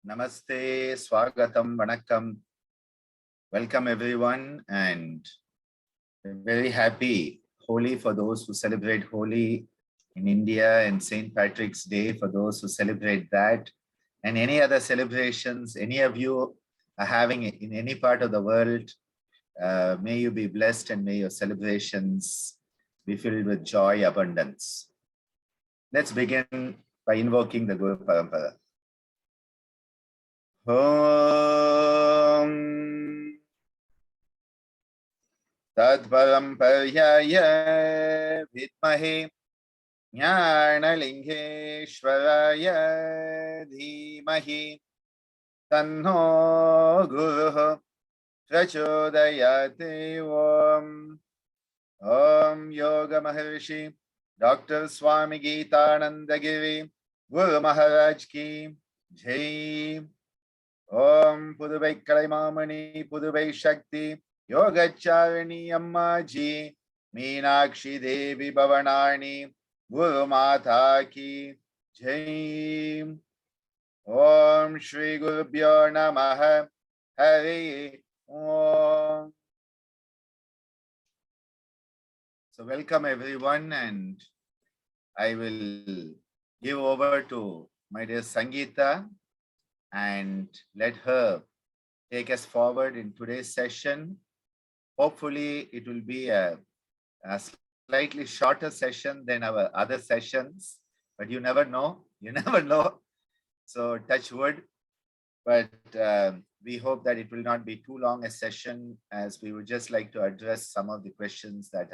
Namaste, Swagatam, Vanakkam. Welcome everyone, and very happy Holi for those who celebrate Holi in India, and St. Patrick's Day for those who celebrate that, and any other celebrations any of you are having in any part of the world. May you be blessed and may your celebrations be filled with joy, abundance. Let's begin by invoking the Guru Parampara. Om Tad Paramparaya Vidmahe Jnanalingeshwaraya Dhimahi Tanno Guruh Prachodayate. Om Yoga Maharishi Dr. Swami Gitananda Guru Maharaj Ki Jai. Om Puduvai Kalaimamani Puduvai Shakti Yogacharini Ammaji Meenakshi Devi Bhavanani Guru Mata Ki Jai. Om Shri Gurubhyo Namaha Hari Om. So welcome everyone, and I will give over to my dear Sangeeta and let her take us forward in today's session. Hopefully it will be a slightly shorter session than our other sessions, but you never know, so touch wood. But we hope that it will not be too long a session, as we would just like to address some of the questions that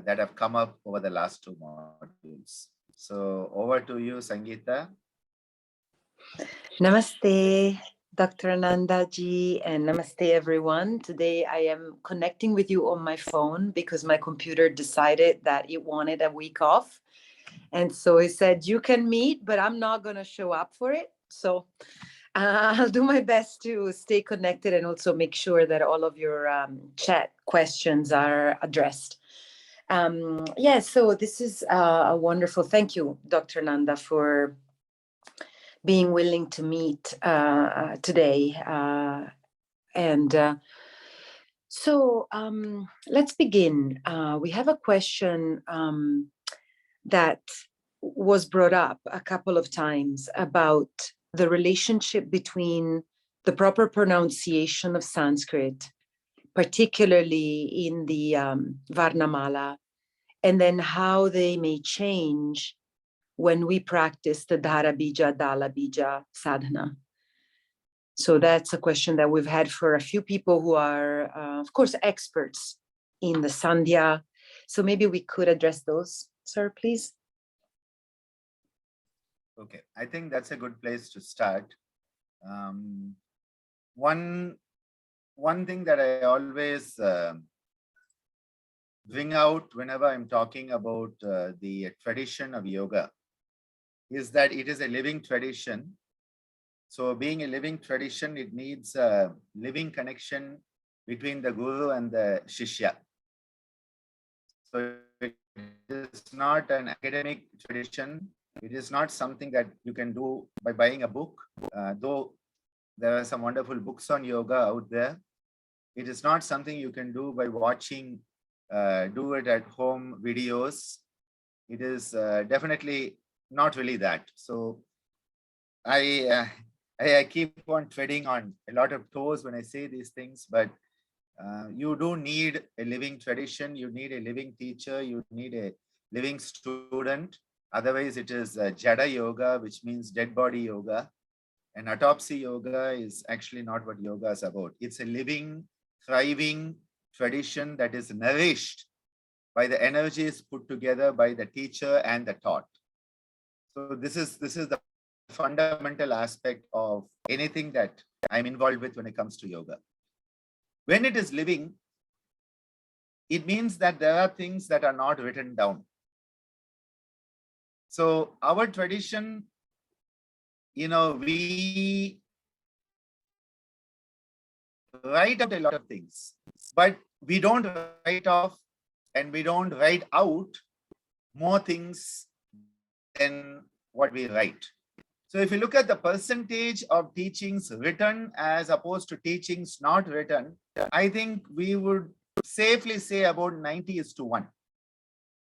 have come up over the last two modules. So over to you, Sangeeta. Namaste, Dr. Ananda ji, and namaste everyone. Today I am connecting with you on my phone because my computer decided that it wanted a week off. And so it said, you can meet, but I'm not going to show up for it. So I'll do my best to stay connected and also make sure that all of your chat questions are addressed. So this is a wonderful, thank you, Dr. Nanda, for being willing to meet today. So let's begin. We have a question that was brought up a couple of times about the relationship between the proper pronunciation of Sanskrit, particularly in the Varnamala, and then how they may change when we practice the Dhara Bija, Dala Bija sadhana. So that's a question that we've had for a few people who are, of course, experts in the Sandhya. So maybe we could address those, sir, please. Okay, I think that's a good place to start. One thing that I always bring out whenever I'm talking about the tradition of yoga is that it is a living tradition. So being a living tradition, it needs a living connection between the guru and the shishya. So it is not an academic tradition. It is not something that you can do by buying a book, though there are some wonderful books on yoga out there. It is not something you can do by watching do it at home videos. It is definitely not really that. So I keep on treading on a lot of toes when I say these things, but you do need a living tradition. You need a living teacher. You need a living student. Otherwise, it is Jada yoga, which means dead body yoga. And autopsy yoga is actually not what yoga is about. It's a living, thriving tradition that is nourished by the energies put together by the teacher and the taught. So this is the fundamental aspect of anything that I'm involved with when it comes to yoga. When it is living, it means that there are things that are not written down. So our tradition, we write out a lot of things, but we don't write off and we don't write out more things than what we write. So if you look at the percentage of teachings written as opposed to teachings not written, I think we would safely say about 90:1.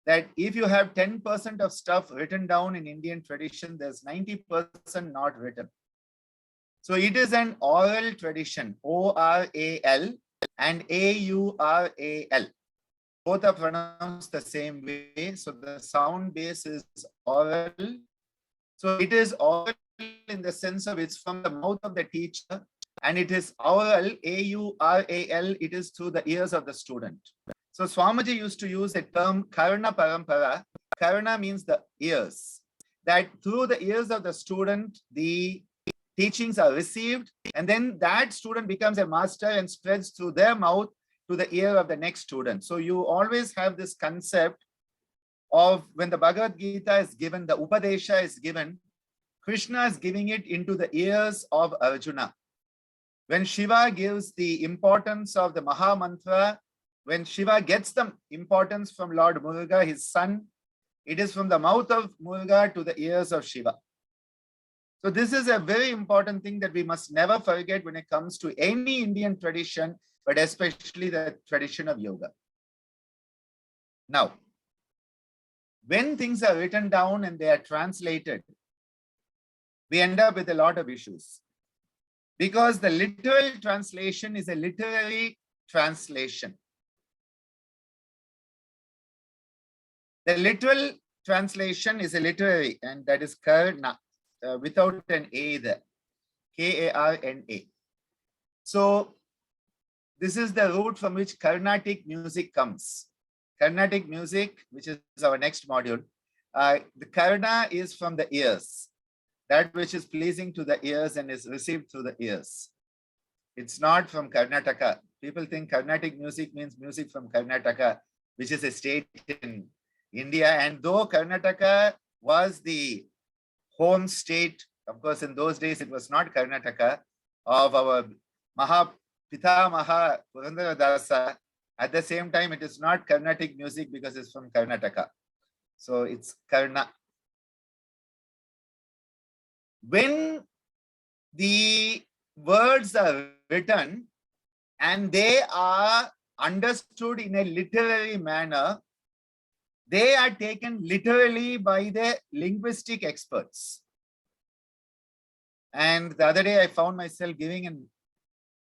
That if you have 10% of stuff written down in Indian tradition, there's 90% not written. So it is an oral tradition, O-R-A-L and A-U-R-A-L. Both are pronounced the same way. So the sound base is oral. So it is oral in the sense of it's from the mouth of the teacher, and it is oral, A-U-R-A-L, it is through the ears of the student. So Swamiji used to use the term Karana Parampara. Karana means the ears. That through the ears of the student, the teachings are received, and then that student becomes a master and spreads through their mouth to the ear of the next student. So you always have this concept of when the Bhagavad Gita is given, the Upadesha is given, Krishna is giving it into the ears of Arjuna. When Shiva gives the importance of the Maha Mantra, when Shiva gets the importance from Lord Muruga, his son, it is from the mouth of Muruga to the ears of Shiva. So this is a very important thing that we must never forget when it comes to any Indian tradition, but especially the tradition of yoga. Now, when things are written down and they are translated, we end up with a lot of issues. Because the literal translation is a literary translation. The literal translation is a literary, and that is Karna, without an A there, K-A-R-N-A. So this is the root from which Carnatic music comes. Carnatic music, which is our next module, the Karna is from the ears, that which is pleasing to the ears and is received through the ears. It's not from Karnataka. People think Carnatic music means music from Karnataka, which is a state in India. And though Karnataka was the home state, of course, in those days it was not Karnataka, of our Pitamaha Purandaradasa. At the same time, it is not Carnatic music because it's from Karnataka. So it's Karna. When the words are written and they are understood in a literary manner, they are taken literally by the linguistic experts. And the other day I found myself giving an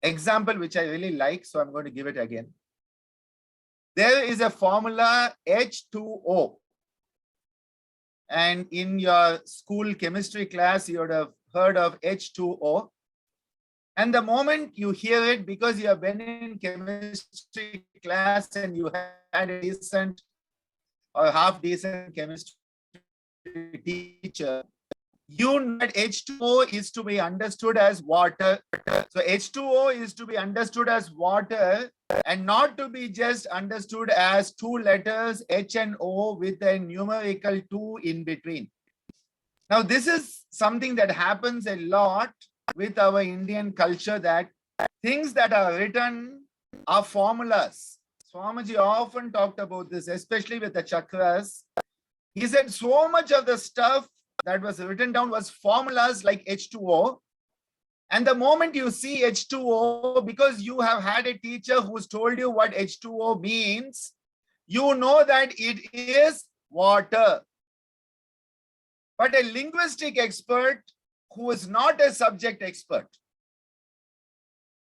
example which I really like, so I'm going to give it again. There is a formula H2O. And in your school chemistry class, you would have heard of H2O. And the moment you hear it, because you have been in chemistry class and you had a decent or half decent chemistry teacher, you know that H2O is to be understood as water. So H2O is to be understood as water and not to be just understood as two letters H and O with a numerical 2 in between. Now, this is something that happens a lot with our Indian culture, that things that are written are formulas. Swamiji often talked about this, especially with the chakras. He said so much of the stuff that was written down was formulas like H2O. And the moment you see H2O, because you have had a teacher who's told you what H2O means, you know that it is water. But a linguistic expert who is not a subject expert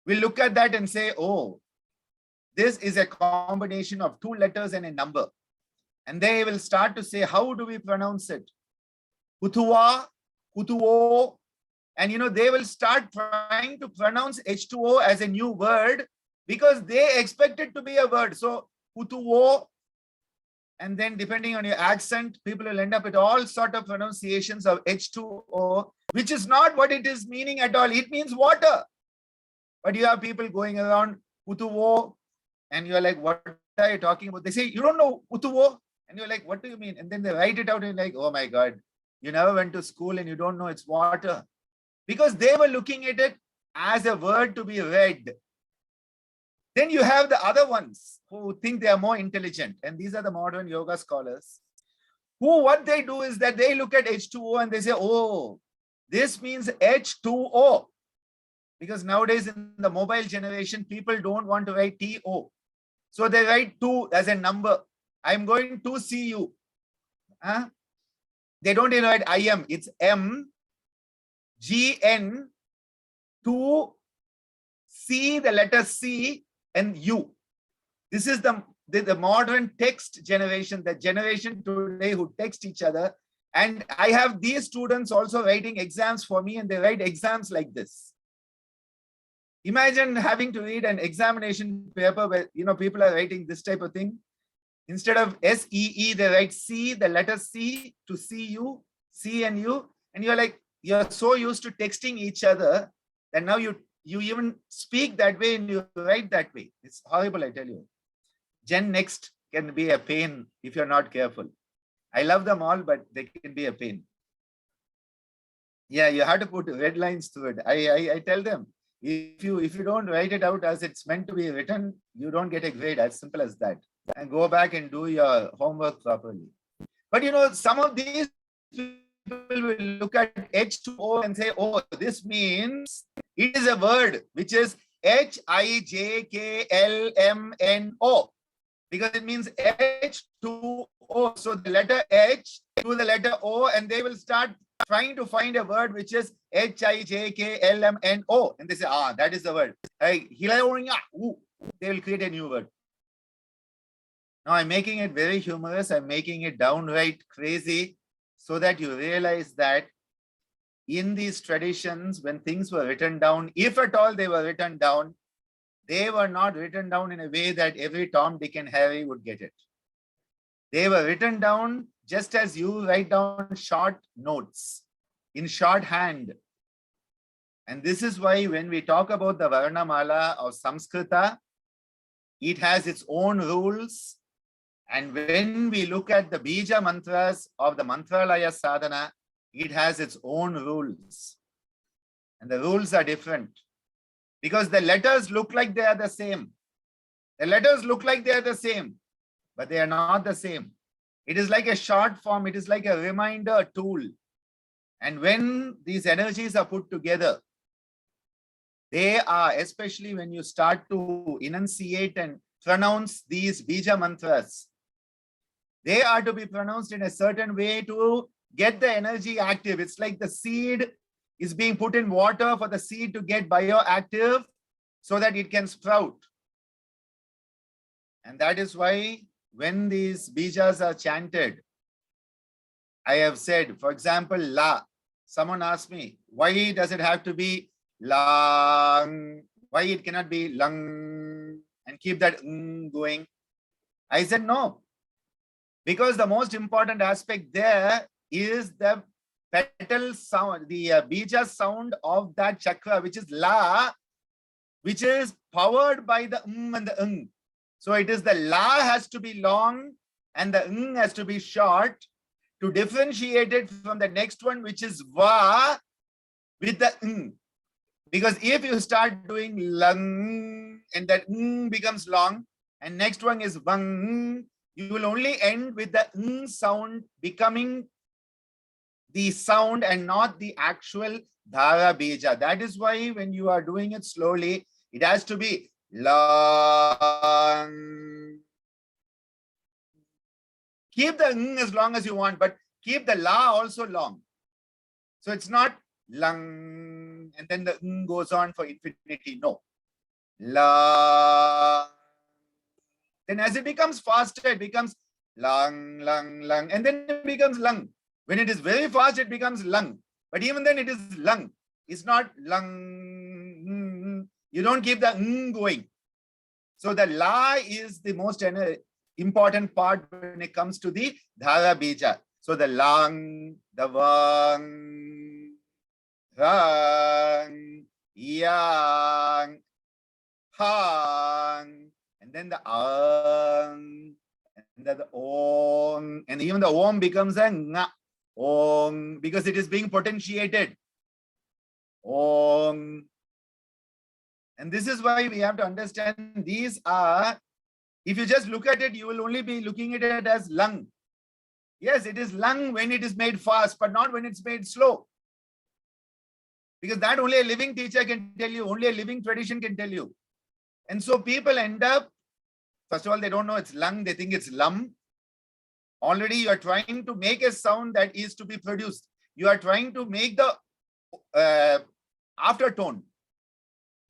will look at that and say, oh, this is a combination of 2 letters and a number. And they will start to say, how do we pronounce it? Kutuwa, Kutuo. And they will start trying to pronounce H2O as a new word because they expect it to be a word. So Kutuo, and then depending on your accent, people will end up with all sort of pronunciations of H2O, which is not what it is meaning at all. It means water. But you have people going around Kutuo, and you're like, what are you talking about? They say, you don't know Kutuo? And you're like, what do you mean? And then they write it out and you're like, oh my God, you never went to school and you don't know it's water. Because they were looking at it as a word to be read. Then you have the other ones who think they are more intelligent. And these are the modern yoga scholars who, what they do is that they look at H2O and they say, oh, This means H2O. Because nowadays in the mobile generation, people don't want to write TO. So they write 2 as a number. I'm going to see you. Huh? They don't even write IM. It's M, G, N, 2, C, the letter C, and U. This is the modern text generation, the generation today who text each other. And I have these students also writing exams for me, and they write exams like this. Imagine having to read an examination paper where, people are writing this type of thing. Instead of SEE, they write C, the letter C, to see you, C and U. And you're like, you're so used to texting each other that now you even speak that way and you write that way. It's horrible, I tell you. Gen Next can be a pain if you're not careful. I love them all, but they can be a pain. Yeah, you have to put red lines to it. I tell them, if you don't write it out as it's meant to be written, you don't get a grade, as simple as that. And go back and do your homework properly. But some of these people will look at H2O and say, oh, this means it is a word which is HIJKLMNO, because it means H2O. So the letter H to the letter O, and they will start trying to find a word which is HIJKLMNO. And they say, that is the word. They will create a new word. Now I'm making it very humorous. I'm making it downright crazy so that you realize that in these traditions, when things were written down, if at all they were written down, they were not written down in a way that every Tom, Dick and Harry would get it. They were written down just as you write down short notes in shorthand. And this is why when we talk about the Varnamala of Sanskrita, it has its own rules. And when we look at the Bija mantras of the Mantralaya sadhana, it has its own rules. And the rules are different because the letters look like they are the same. The letters look like they are the same, but they are not the same. It is like a short form. It is like a reminder tool. And when these energies are put together, they are, especially when you start to enunciate and pronounce these Bija mantras, they are to be pronounced in a certain way to get the energy active. It's like the seed is being put in water for the seed to get bioactive so that it can sprout. And that is why when these bijas are chanted, I have said, for example, La. Someone asked me, why does it have to be Lang? Why it cannot be Lang and keep that going? I said, no. Because the most important aspect there is the petal sound, the bija sound of that chakra, which is La, which is powered by the and the So it is the La has to be long and the has to be short to differentiate it from the next one, which is Va with the Because if you start doing Lang and that becomes long and next one is Vang, you will only end with the sound becoming the sound and not the actual dhara bija. That is why when you are doing it slowly, it has to be lang. Keep the as long as you want, but keep the la also long. So it's not lang and then the goes on for infinity. No. La. Then as it becomes faster, it becomes lang, lang, lang, and then it becomes lung. When it is very fast, it becomes lung. But even then it is lung. It's not lung. You don't keep the going. So the la is the most important part when it comes to the dhara bija. So the lang, the vang, rang, yang, hang, and then the ang, and then the ong, and even the om becomes a nga, ong, because it is being potentiated. Ong. And this is why we have to understand these are, if you just look at it, you will only be looking at it as lung. Yes, it is lung when it is made fast, but not when it's made slow. Because that only a living teacher can tell you, only a living tradition can tell you. And so people end up, first of all, they don't know it's lung, they think it's lum. Already you are trying to make a sound that is to be produced. You are trying to make the aftertone.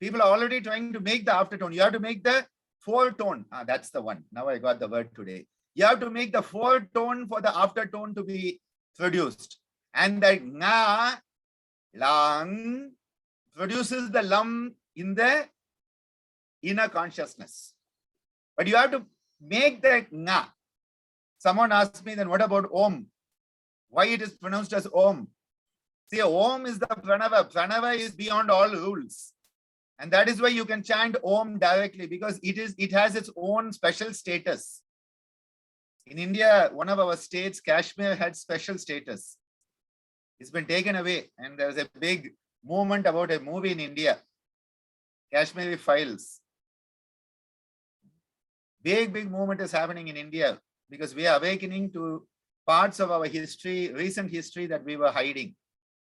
People are already trying to make the aftertone. You have to make the foretone. That's the one. Now I got the word today. You have to make the foretone for the aftertone to be produced. And that nga, lang, produces the lum in the inner consciousness. But you have to make the nga. Someone asked me, then what about Om? Why it is pronounced as Om? See, Om is the Pranava. Pranava is beyond all rules. And that is why you can chant Om directly, because it has its own special status. In India, one of our states, Kashmir, had special status. It's been taken away. And there's a big movement about a movie in India, Kashmiri Files. Big movement is happening in India because we are awakening to parts of our history, recent history that we were hiding.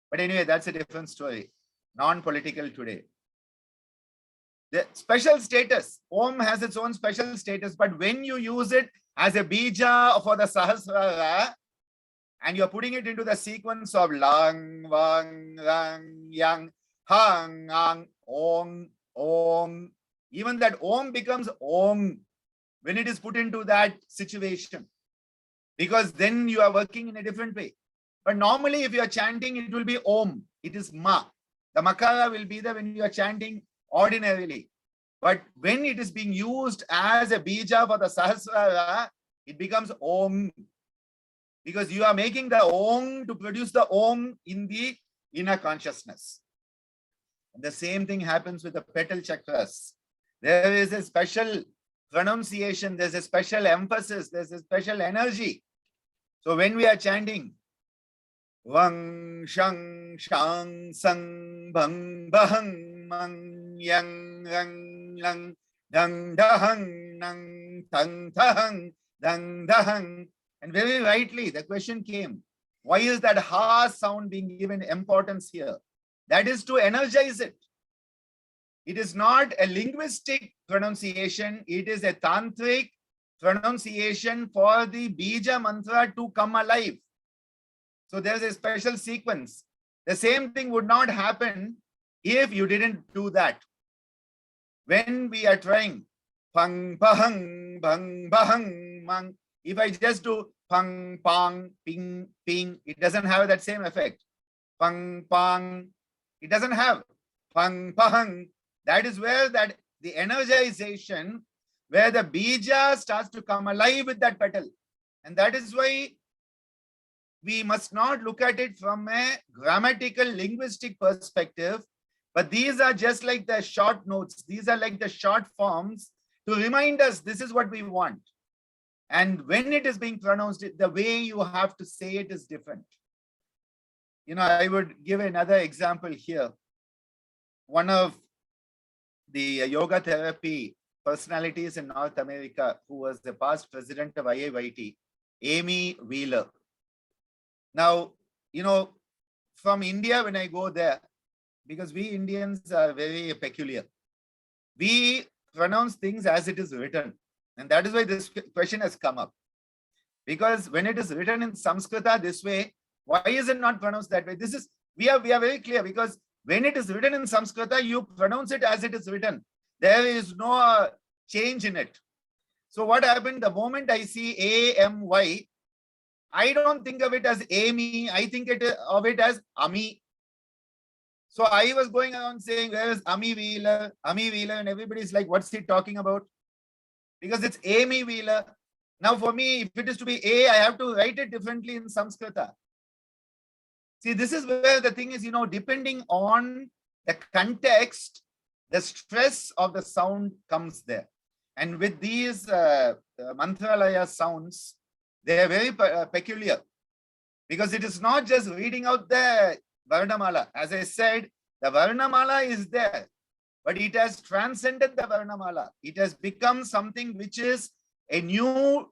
But anyway, that's a different story. Non-political today. The special status, Om has its own special status, but when you use it as a bija for the Sahasrara, and you're putting it into the sequence of lang, wang, rang, yang, hang, ang, ong, ong, even that Om becomes Om when it is put into that situation, because then you are working in a different way. But normally, if you are chanting, it will be Om. It is Ma. The Makara will be there when you are chanting ordinarily. But when it is being used as a bija for the Sahasrara, it becomes Om. Because you are making the Om to produce the Om in the inner consciousness. And the same thing happens with the petal chakras. There is a special pronunciation, there's a special emphasis, there's a special energy. So when we are chanting, Wang, Shang, Shang, Sang, Bang, Bahang, Mang, Yang, Rang, Lang, Dang, Dahang, Nang, Tang, Tahang, Dang, Dahang. And very rightly, the question came, why is that Ha sound being given importance here? That is to energize it. It is not a linguistic pronunciation. It is a tantric pronunciation for the bija mantra to come alive. So there's a special sequence. The same thing would not happen if you didn't do that. When we are trying, pang, pahang, bang, bahang, mang, if I just do pang, pang, ping, ping, it doesn't have that same effect. Pang, pang, it doesn't have. Pang, pahang, that is where that the energization, where the bija starts to come alive with that petal. And that is why we must not look at it from a grammatical, linguistic perspective, but these are just like the short notes. These are like the short forms to remind us this is what we want. And when it is being pronounced, the way you have to say it is different. You know, I would give another example here. One of the yoga therapy personalities in North America, who was the past president of IIYT, Amy Wheeler. Now, you know, from India, when I go there, because we Indians are very peculiar, we pronounce things as it is written. And that is why this question has come up. Because when it is written in Sanskrita this way, why is it not pronounced that way? This is, we are very clear, because when it is written in Sanskrita, you pronounce it as it is written. There is no change in it. So what happened, the moment I see A-M-Y, I don't think of it as Amy, I think of it as Ami. So I was going around saying, where is Ami Wheeler, and everybody's like, what's he talking about? Because it's Amy Wheeler. Now for me, if it is to be A, I have to write it differently in Sanskrita. See, this is where the thing is, you know, depending on the context, the stress of the sound comes there. And with these mantralaya sounds, they are very peculiar, because it is not just reading out the Varnamala. As I said, the Varnamala is there, but it has transcended the Varnamala. It has become something which is a new,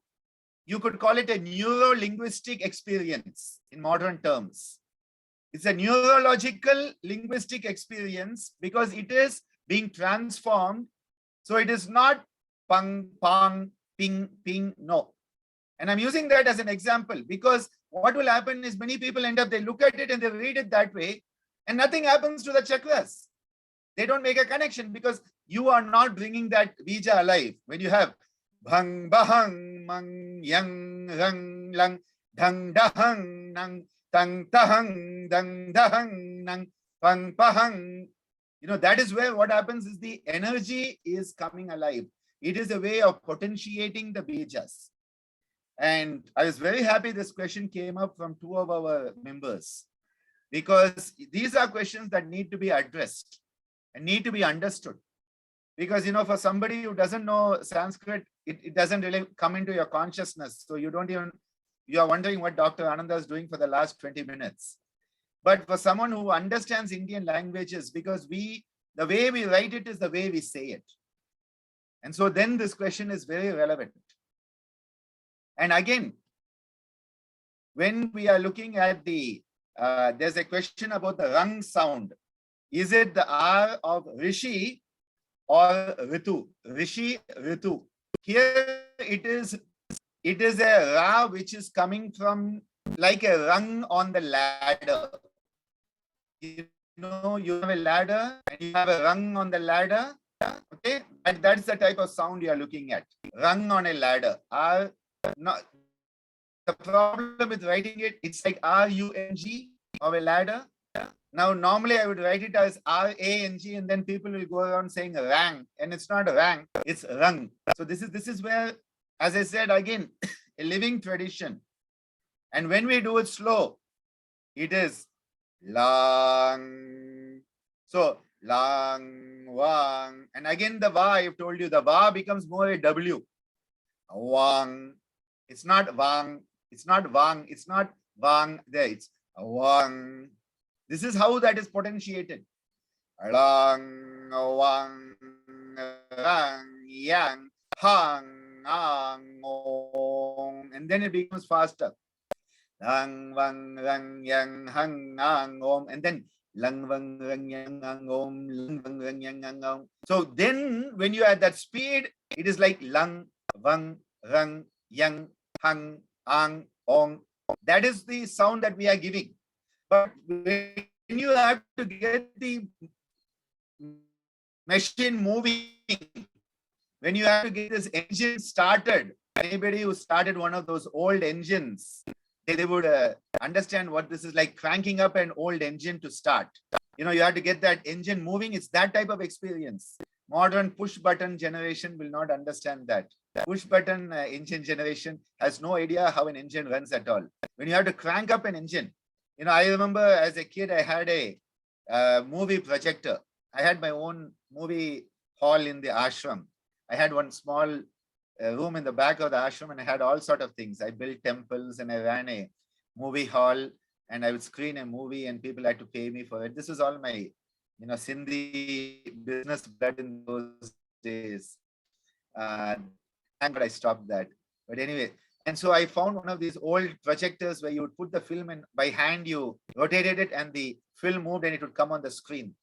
you could call it a neuro-linguistic experience in modern terms. It's a neurological linguistic experience because it is being transformed. So it is not pang, pang, ping, ping, no. And I'm using that as an example because what will happen is many people end up, they look at it and they read it that way and nothing happens to the chakras. They don't make a connection because you are not bringing that bija alive. When you have bhang, bahang, mang, yang, rang, lang, dhang, dahang, nang, tang, tahang, dang, dahang, nang, pang, pahang. That is where what happens is the energy is coming alive. It is a way of potentiating the bijas. And I was very happy this question came up from two of our members because these are questions that need to be addressed and need to be understood. Because, for somebody who doesn't know Sanskrit, it doesn't really come into your consciousness. So you are wondering what Dr. Ananda is doing for the last 20 minutes. But for someone who understands Indian languages, because the way we write it is the way we say it. And so then this question is very relevant. And again, when we are looking at there's a question about the rang sound. Is it the R of Rishi or Ritu? Rishi, Ritu. Here it is a Ra which is coming from like a rung on the ladder. You have a ladder and you have a rung on the ladder. Okay, and that's the type of sound you are looking at. Rung on a ladder. The problem with writing it, it's like R-U-N-G of a ladder. Now, normally I would write it as R-A-N-G and then people will go around saying rang, and it's not a rang, it's rung. So this is where, as I said again, a living tradition. And when we do it slow, it is lang. So lang, wang. And again the va, I've told you, the va becomes more a W. Wang. It's not wang. It's not wang. It's not wang there. It's wang. This is how that is potentiated. Lang, wang, rang, yang, hang, ang, ong. And then it becomes faster. Lang, wang, rang, yang, hang, ang, om. And then lang, wang, rang, yang, ang, om. Lang, wang, rang, yang, ang, om. So then when you add that speed, it is like lang, wang, rang, yang, hang, ang, ong. That is the sound that we are giving. But when you have to get the machine moving, when you have to get this engine started, anybody who started one of those old engines, they would understand what this is like, cranking up an old engine to start. You have to get that engine moving. It's that type of experience. Modern push button generation will not understand that. Push button engine generation has no idea how an engine runs at all. When you have to crank up an engine, I remember as a kid, I had a movie projector. I had my own movie hall in the ashram. I had one small room in the back of the ashram and I had all sort of things. I built temples and I ran a movie hall and I would screen a movie and people had to pay me for it. This was all my, Sindhi business blood in those days. Thank God I stopped that. But anyway, and so I found one of these old projectors where you would put the film and by hand you rotated it and the film moved and it would come on the screen.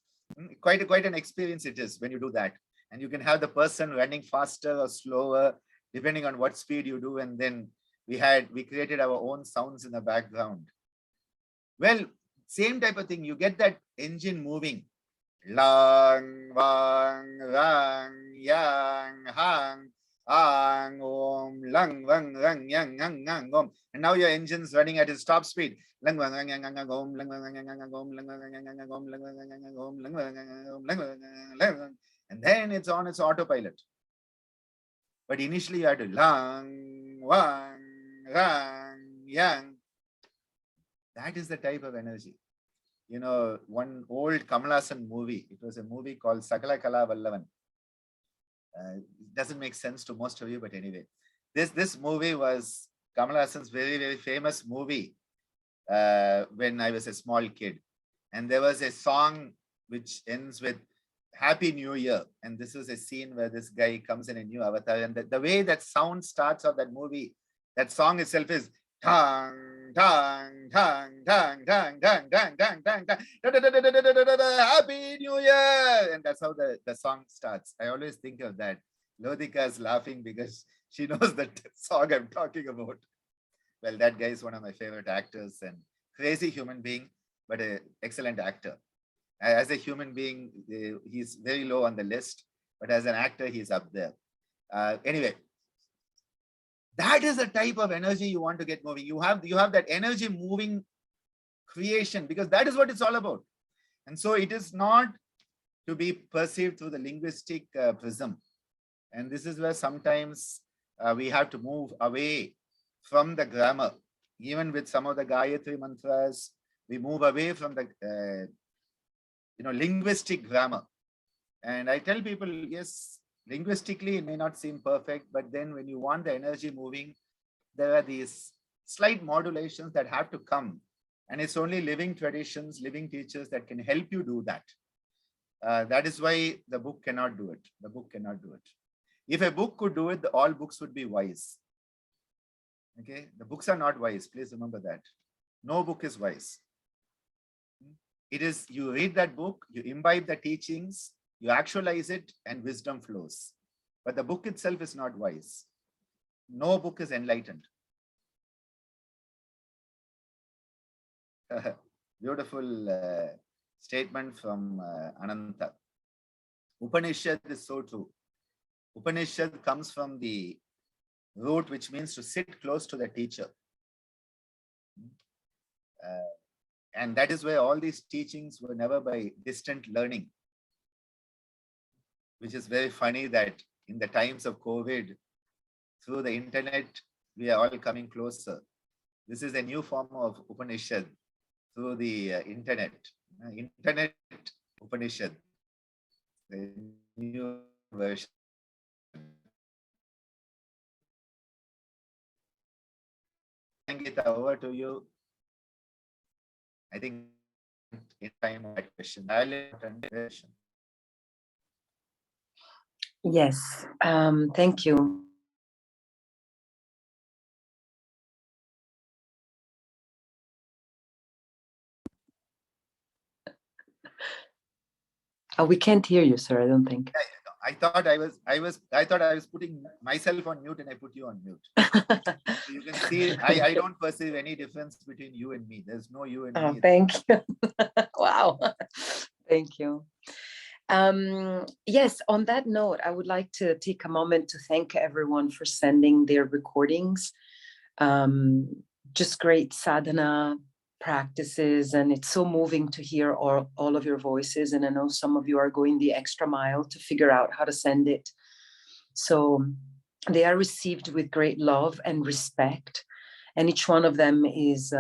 Quite an experience it is when you do that. And you can have the person running faster or slower, depending on what speed you do. And then we created our own sounds in the background. Well, same type of thing. You get that engine moving. Lang, wang, rang, yang, hang, ang, om, lang, wang, rang, yang, ang, om. And now your engine's running at its top speed. Lang, wang, rang, yang, ang, om, lang, wang, yang, ang, om, lang, wang, yang, ang, om, lang, wang, yang, ang, om, lang, wang, yang, om, lang, wang, and then it's on its autopilot. But initially you had to lang, wang, rang, yang. That is the type of energy. One old Kamal Haasan movie, it was a movie called Sakala Kala Vallavan. It doesn't make sense to most of you, but anyway, this movie was Kamal Haasan's very, very famous movie when I was a small kid. And there was a song which ends with Happy New Year. And this is a scene where this guy comes in a new avatar. And the way that sound starts of that movie, that song itself is tang, tang, tang, dang, dang, dang, dang, dang, dang, dang, Happy New Year. And that's how the song starts. I always think of that. Lodika is laughing because she knows the song I'm talking about. Well, that guy is one of my favorite actors and crazy human being, but an excellent actor. As a human being, he's very low on the list, but as an actor, he's up there. Anyway, that is the type of energy you want to get moving. You have that energy moving creation, because that is what it's all about. And so it is not to be perceived through the linguistic prism. And this is where sometimes we have to move away from the grammar. Even with some of the Gayatri mantras, we move away from the linguistic grammar. And I tell people, yes, linguistically it may not seem perfect, but then when you want the energy moving, there are these slight modulations that have to come. And it's only living traditions, living teachers that can help you do that. That is why the book cannot do it. The book cannot do it. If a book could do it, all books would be wise. Okay, the books are not wise. Please remember that. No book is wise. It is, you read that book, you imbibe the teachings, you actualize it, and wisdom flows. But the book itself is not wise. No book is enlightened. Beautiful statement from Ananta. Upanishad is so true. Upanishad comes from the root which means to sit close to the teacher. And that is why all these teachings were never by distant learning, which is very funny that in the times of COVID, through the internet, we are all coming closer. This is a new form of Upanishad through the internet. Internet Upanishad, the new version. Sangeeta, over to you. I think in time of that question. Yes, thank you. Oh, we can't hear you, sir. I don't think. I thought I was putting myself on mute and I put you on mute. So you can see I don't perceive any difference between you and me. There's no you and me. Thank you. Wow. Thank you. Yes, on that note, I would like to take a moment to thank everyone for sending their recordings. Just great sadhana practices, and it's so moving to hear all of your voices, and I know some of you are going the extra mile to figure out how to send it. So they are received with great love and respect, and each one of them is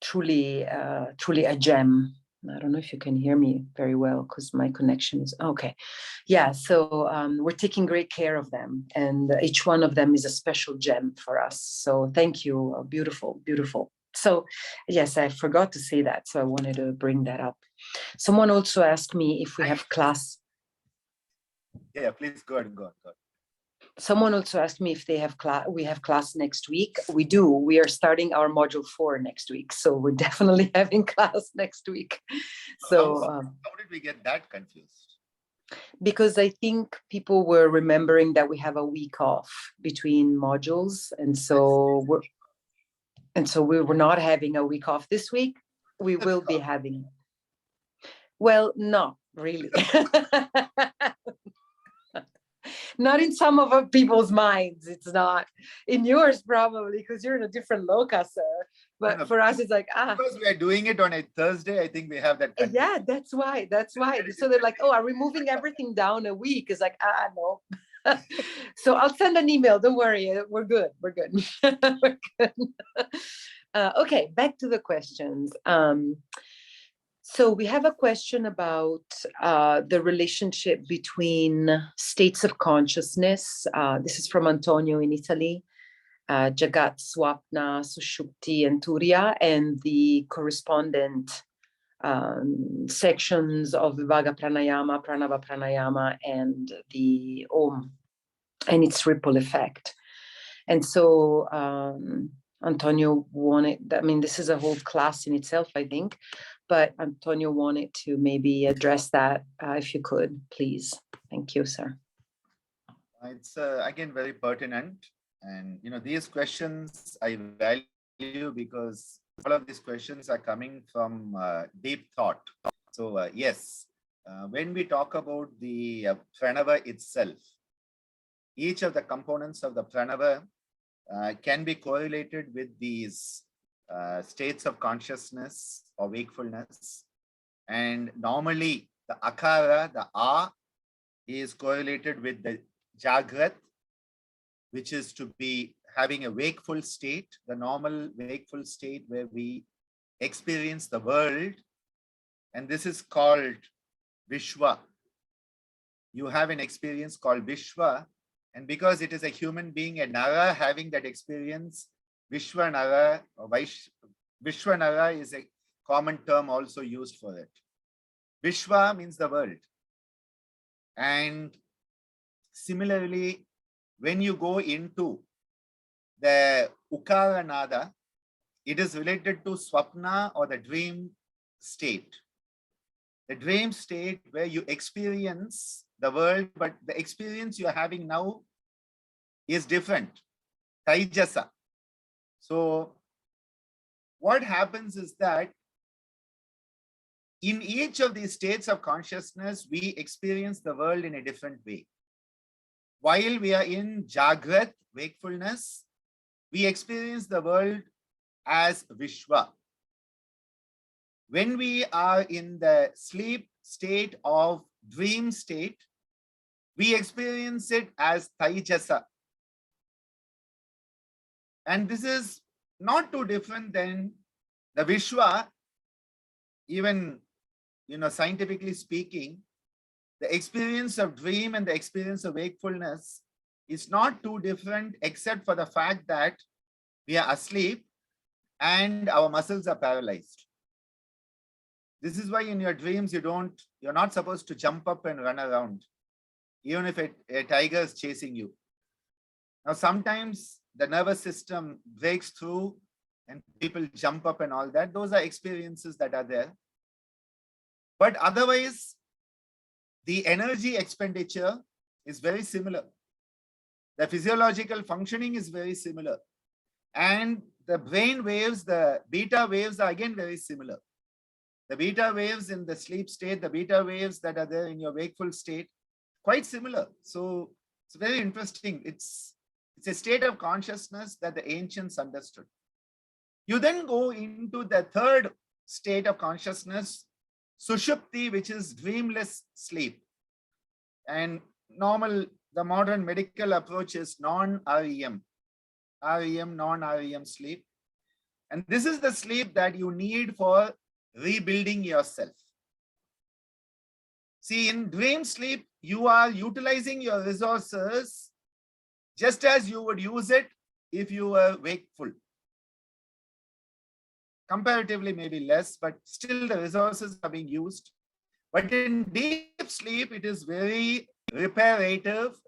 truly a gem. I don't know if you can hear me very well because my connection is okay. Yeah, so we're taking great care of them, and each one of them is a special gem for us. So thank you. Beautiful, beautiful. So yes, I forgot to say that, so I wanted to bring that up. Someone also asked me if we have class. Yeah, please go ahead. Someone also asked me if they have we have class next week. We do. We are starting our module 4 next week, so we're definitely having class next week. So how did we get that confused? Because I think people were remembering that we have a week off between modules, and so we were not having a week off this week. We will be having. Well, not really. Not in some of our people's minds. It's not in yours, probably, because you're in a different locus, sir. But for us, it's like, because we are doing it on a Thursday, I think we have that. Yeah, that's why. So they're like, oh, are we moving everything down a week? It's like, no. So I'll send an email. Don't worry. We're good. We're good. We're good. Okay, back to the questions. So we have a question about the relationship between states of consciousness. This is from Antonio in Italy. Jagat, Swapna, Sushupti, and Turiya, and the correspondent sections of Vibhaga Pranayama, Pranava Pranayama, and the Om, and its ripple effect. And so Antonio wanted, I mean, this is a whole class in itself, I think, but Antonio wanted to maybe address that, if you could, please. Thank you, sir. It's again very pertinent, and these questions I value because all of these questions are coming from deep thought. So yes, when we talk about the pranava itself, each of the components of the pranava can be correlated with these states of consciousness or wakefulness. And normally the akara, the a, is correlated with the jagrat, which is to be having a wakeful state, the normal wakeful state where we experience the world. And this is called Vishwa. You have an experience called Vishwa. And because it is a human being, a Nara having that experience, Vishwa Nara or Vishwa Nara is a common term also used for it. Vishwa means the world. And similarly, when you go into the Ukara Nada, it is related to Swapna or the dream state. The dream state where you experience the world, but the experience you are having now is different. Taijasa. So what happens is that in each of these states of consciousness, we experience the world in a different way. While we are in Jagrat, wakefulness, we experience the world as Vishwa. When we are in the sleep state of dream state, we experience it as Taijasa. And this is not too different than the Vishwa. Even, scientifically speaking, the experience of dream and the experience of wakefulness is not too different, except for the fact that we are asleep and our muscles are paralyzed. This is why in your dreams, you're not supposed to jump up and run around, even if a tiger is chasing you. Now, sometimes the nervous system breaks through and people jump up and all that. Those are experiences that are there. But otherwise, the energy expenditure is very similar. The physiological functioning is very similar. And the brain waves, the beta waves are again very similar. The beta waves in the sleep state, the beta waves that are there in your wakeful state, quite similar. So it's very interesting. It's a state of consciousness that the ancients understood. You then go into the third state of consciousness, Sushupti, which is dreamless sleep. And the modern medical approach is non-REM, non-REM sleep. And this is the sleep that you need for rebuilding yourself. See, in dream sleep, you are utilizing your resources just as you would use it if you were wakeful. Comparatively, maybe less, but still the resources are being used. But in deep sleep, it is very reparative,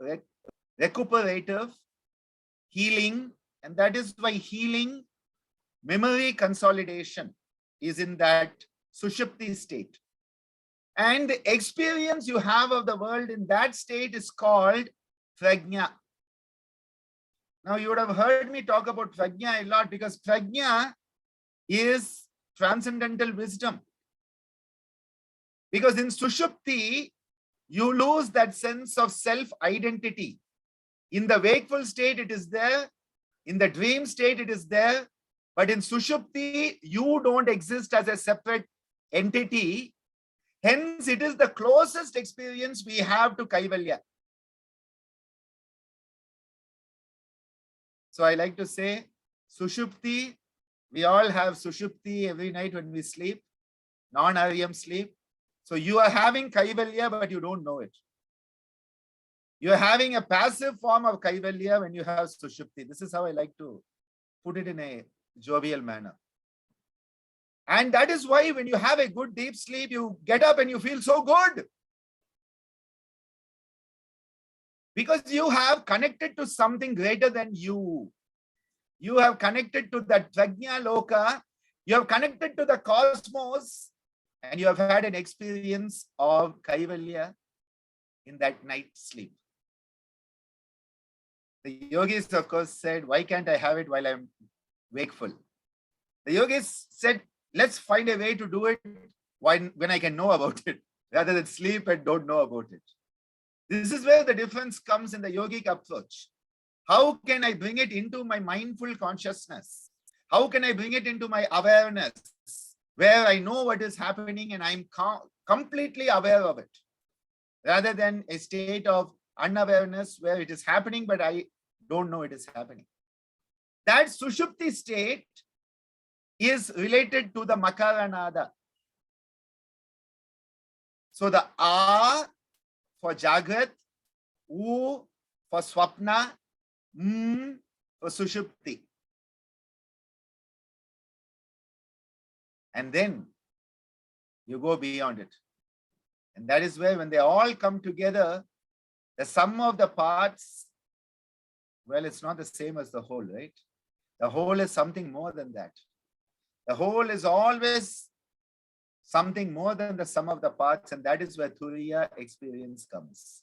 recuperative, healing. And that is why healing, memory consolidation is in that Sushupti state. And the experience you have of the world in that state is called Prajna. Now, you would have heard me talk about Prajna a lot because Prajna is transcendental wisdom. Because in Sushupti, you lose that sense of self-identity. In the wakeful state, it is there. In the dream state, it is there. But in Sushupti, you don't exist as a separate entity. Hence, it is the closest experience we have to Kaivalya. So I like to say, Sushupti, we all have Sushupti every night when we sleep, non-REM sleep. So you are having Kaivalya, but you don't know it. You are having a passive form of Kaivalya when you have Sushupti. This is how I like to put it in a jovial manner. And that is why when you have a good deep sleep, you get up and you feel so good. Because you have connected to something greater than you. You have connected to that Prajna Loka. You have connected to the cosmos, and you have had an experience of Kaivalya in that night sleep. The yogis, of course, said, why can't I have it while I'm wakeful? The yogis said, let's find a way to do it when I can know about it, rather than sleep and don't know about it. This is where the difference comes in the yogic approach. How can I bring it into my mindful consciousness? How can I bring it into my awareness, where I know what is happening and I'm completely aware of it, rather than a state of unawareness where it is happening, but I don't know it is happening. That Sushupti state is related to the Makaranada. So the A for Jagrat, U for Swapna, M for Sushupti. And then you go beyond it. And that is where, when they all come together, the sum of the parts, well, it's not the same as the whole, right? The whole is something more than that. The whole is always something more than the sum of the parts, and that is where Turiya experience comes.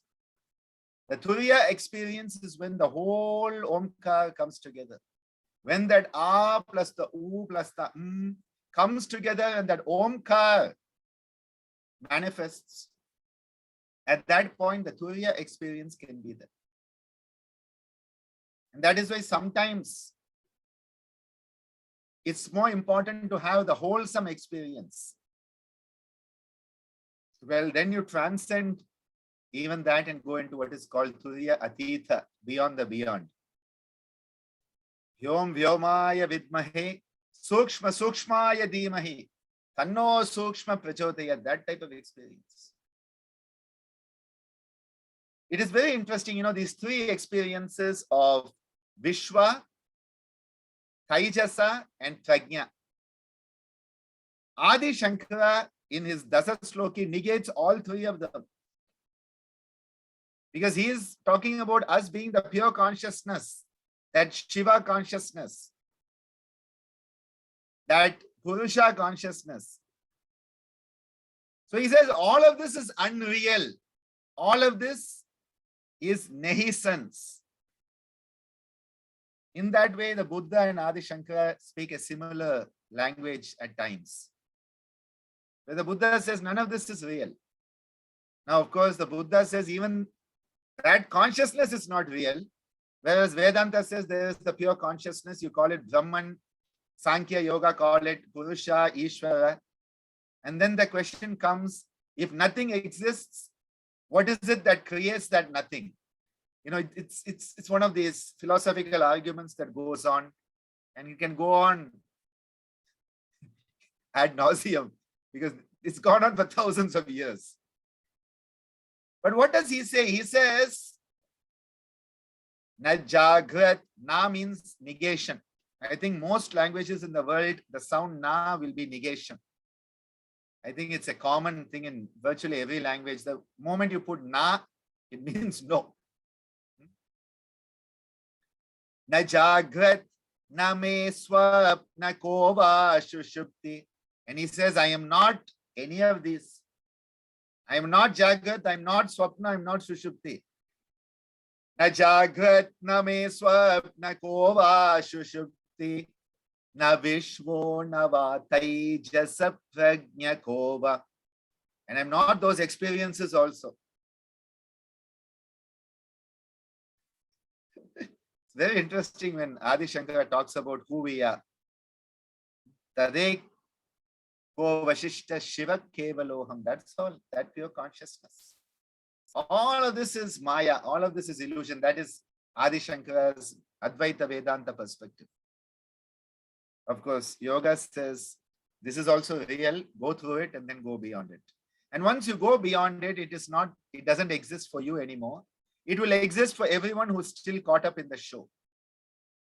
The Turiya experience is when the whole Omkar comes together. When that A plus the U plus the M comes together and that Omkar manifests, at that point, the Turiya experience can be there. And that is why sometimes it's more important to have the wholesome experience. Well, then you transcend even that and go into what is called Turiya Atitha, beyond the beyond. Vyom Vyomaya Vidmahe, Sukshma Sukshmaya Dhimahi, Tanno Sukshma Prachodaya, that type of experience. It is very interesting, these three experiences of Vishwa, Taijasa, and Prajna. Adi Shankara in his Dasa Sloki negates all three of them. Because he is talking about us being the pure consciousness, that Shiva consciousness, that Purusha consciousness. So he says all of this is unreal. All of this is nihilence. In that way, the Buddha and Adi Shankara speak a similar language at times, where the Buddha says none of this is real. Now, of course, the Buddha says even that consciousness is not real, whereas Vedanta says there is the pure consciousness. You call it Brahman, Sankhya Yoga call it Purusha, Ishvara. And then the question comes, if nothing exists, what is it that creates that nothing? It's one of these philosophical arguments that goes on, and it can go on ad nauseum because it's gone on for thousands of years. But what does he say? He says, Na Jagrat, Na means negation. I think most languages in the world, the sound Na will be negation. I think it's a common thing in virtually every language. The moment you put Na, it means no. Na Jagrat, Na me swapna kova shushupti. And he says, I am not any of these. I am not Jagrat, I am not Swapna, I am not Sushupti. Na Jagrat, na me Swapna kova Sushupti, na Vishvo, na va Taijasa Prajna kova. And I am not those experiences also. It's very interesting when Adi Shankara talks about who we are. Tadek Ko Vashishta Shiva Kevaloham. That's all, that pure consciousness. All of this is Maya, all of this is illusion. That is Adi Shankara's Advaita Vedanta perspective. Of course, yoga says this is also real, go through it and then go beyond it. And once you go beyond it, it doesn't exist for you anymore. It will exist for everyone who's still caught up in the show.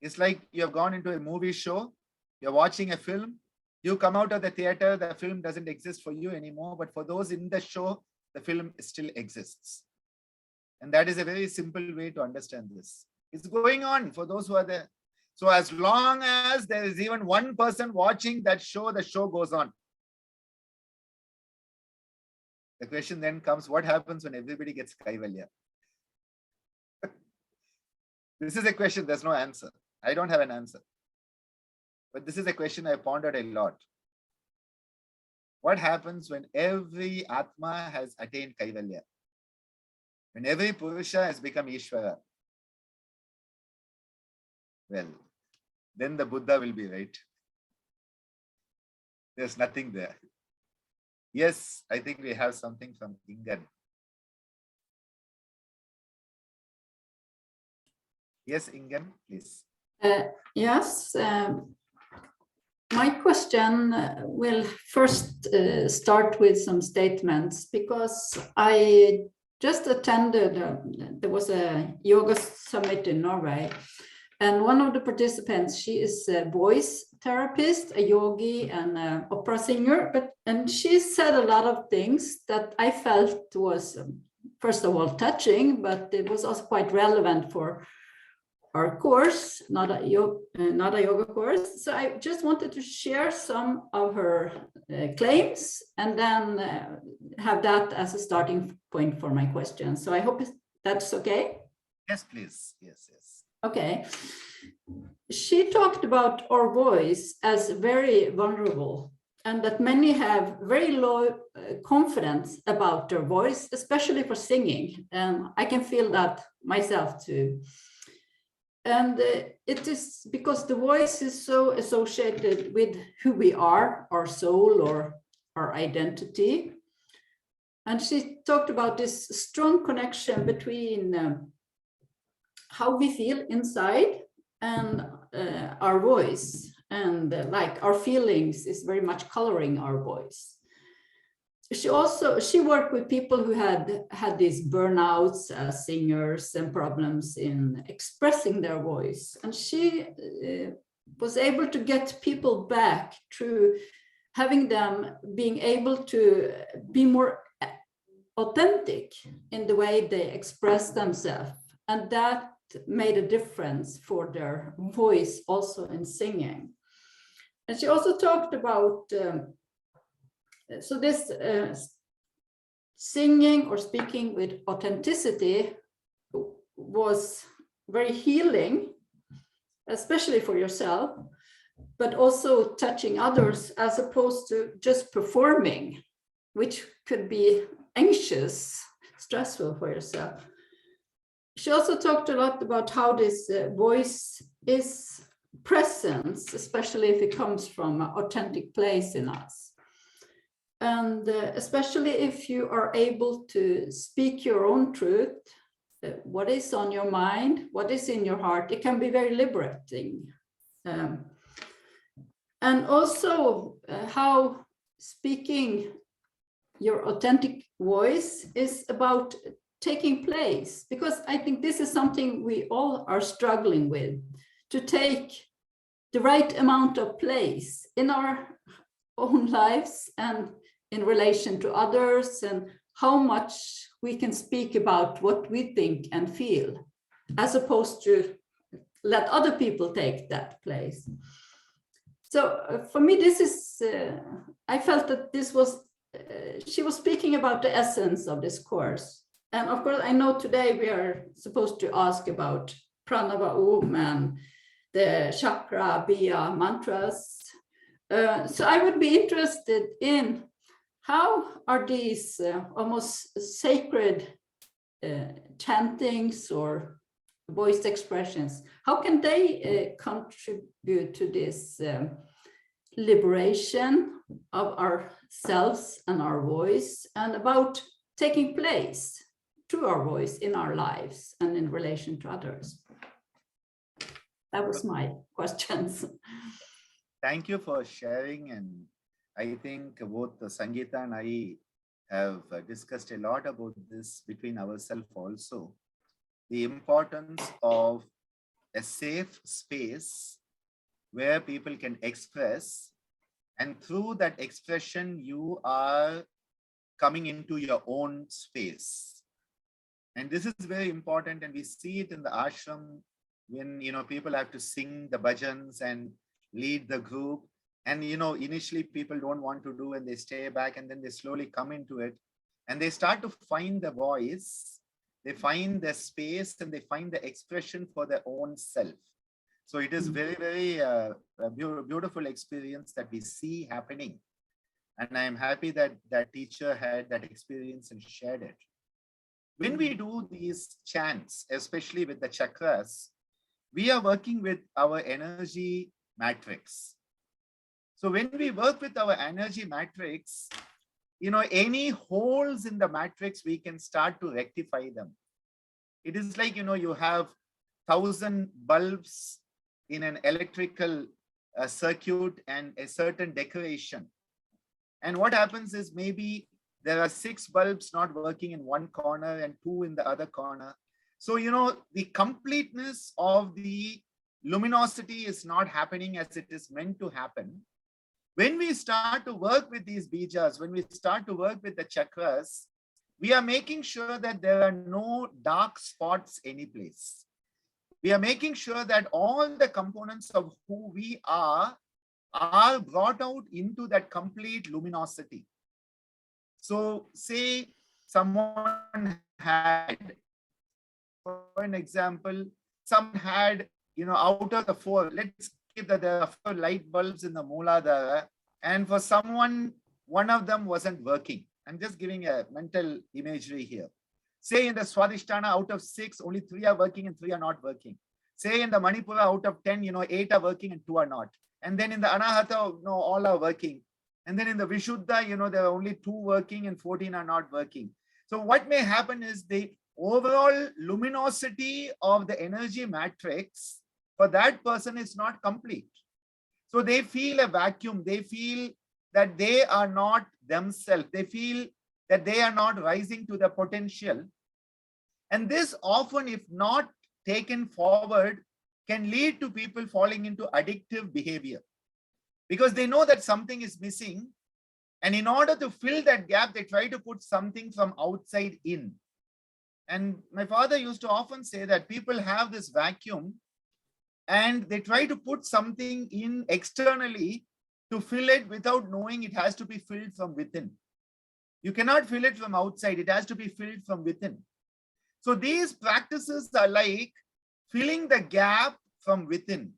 It's like you have gone into a movie show, you're watching a film, you come out of the theater, the film doesn't exist for you anymore, but for those in the show, the film still exists. And that is a very simple way to understand this. It's going on for those who are there. So as long as there is even one person watching that show, the show goes on. The question then comes, what happens when everybody gets Kaivalya? This is a question, there's no answer. I don't have an answer. But this is a question I pondered a lot. What happens when every Atma has attained Kaivalya? When every Purusha has become Ishvara? Well, then the Buddha will be right. There's nothing there. Yes, I think we have something from Ingan. Yes, Ingan, please. Yes. My question will first start with some statements, because I just attended, there was a yoga summit in Norway, and one of the participants, she is a voice therapist, a yogi, and an opera singer, and she said a lot of things that I felt was, first of all, touching, but it was also quite relevant for our course, not a yoga course. So I just wanted to share some of her claims, and then have that as a starting point for my question. So I hope that's okay. Yes, please. Yes, yes. Okay. She talked about our voice as very vulnerable, and that many have very low confidence about their voice, especially for singing. And I can feel that myself too. And it is because the voice is so associated with who we are, our soul or our identity. And she talked about this strong connection between how we feel inside and our voice. And like our feelings is very much coloring our voice. She worked with people who had these burnouts as singers and problems in expressing their voice. And she was able to get people back through having them being able to be more authentic in the way they express themselves. And that made a difference for their voice also in singing. And she also talked about so this singing or speaking with authenticity was very healing, especially for yourself, but also touching others, as opposed to just performing, which could be anxious, stressful for yourself. She also talked a lot about how this voice is presence, especially if it comes from an authentic place in us. And especially if you are able to speak your own truth, what is on your mind, what is in your heart, it can be very liberating. And also how speaking your authentic voice is about taking place, because I think this is something we all are struggling with, to take the right amount of place in our own lives and in relation to others, and how much we can speak about what we think and feel, as opposed to let other people take that place. So for me, this is, I felt that this was, she was speaking about the essence of this course. And of course, I know today we are supposed to ask about Pranava Om and the chakra, Biya mantras. So I would be interested in how are these almost sacred chantings or voiced expressions, how can they contribute to this liberation of ourselves and our voice, and about taking place through our voice in our lives and in relation to others? That was my questions. Thank you for sharing. And I think both Sangeeta and I have discussed a lot about this between ourselves also. The importance of a safe space where people can express, and through that expression, you are coming into your own space. And this is very important, and we see it in the ashram when, people have to sing the bhajans and lead the group. And, initially people don't want to do and they stay back, and then they slowly come into it and they start to find the voice, they find the space, and they find the expression for their own self. So it is very, very a beautiful experience that we see happening. And I am happy that that teacher had that experience and shared it. When we do these chants, especially with the chakras, we are working with our energy matrix. So when we work with our energy matrix, any holes in the matrix, we can start to rectify them. It is like, you have 1,000 bulbs in an electrical circuit and a certain decoration. And what happens is maybe there are 6 bulbs not working in one corner and 2 in the other corner. So, the completeness of the luminosity is not happening as it is meant to happen. When we start to work with these bijas, when we start to work with the chakras, we are making sure that there are no dark spots any place. We are making sure that all the components of who we are brought out into that complete luminosity. So say someone had, for an example, someone had, out of the 4, let's give that there are 4 light bulbs in the Mooladhara, and for someone, one of them wasn't working. I'm just giving a mental imagery here. Say in the Swadhisthana, out of 6, only 3 are working and 3 are not working. Say in the Manipura, out of 10, 8 are working and 2 are not. And then in the Anahata, all are working. And then in the Vishuddha, there are only 2 working and 14 are not working. So what may happen is the overall luminosity of the energy matrix for that person is not complete. So they feel a vacuum. They feel that they are not themselves. They feel that they are not rising to the potential. And this often, if not taken forward, can lead to people falling into addictive behavior, because they know that something is missing. And in order to fill that gap, they try to put something from outside in. And my father used to often say that people have this vacuum and they try to put something in externally to fill it without knowing it has to be filled from within. You cannot fill it from outside. It has to be filled from within. So these practices are like filling the gap from within.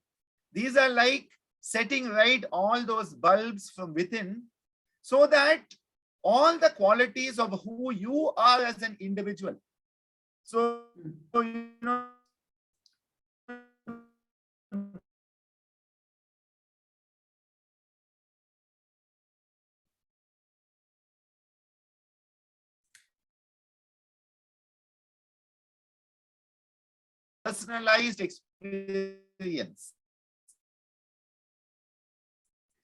These are like setting right all those bulbs from within, so that all the qualities of who you are as an individual. So personalized experience.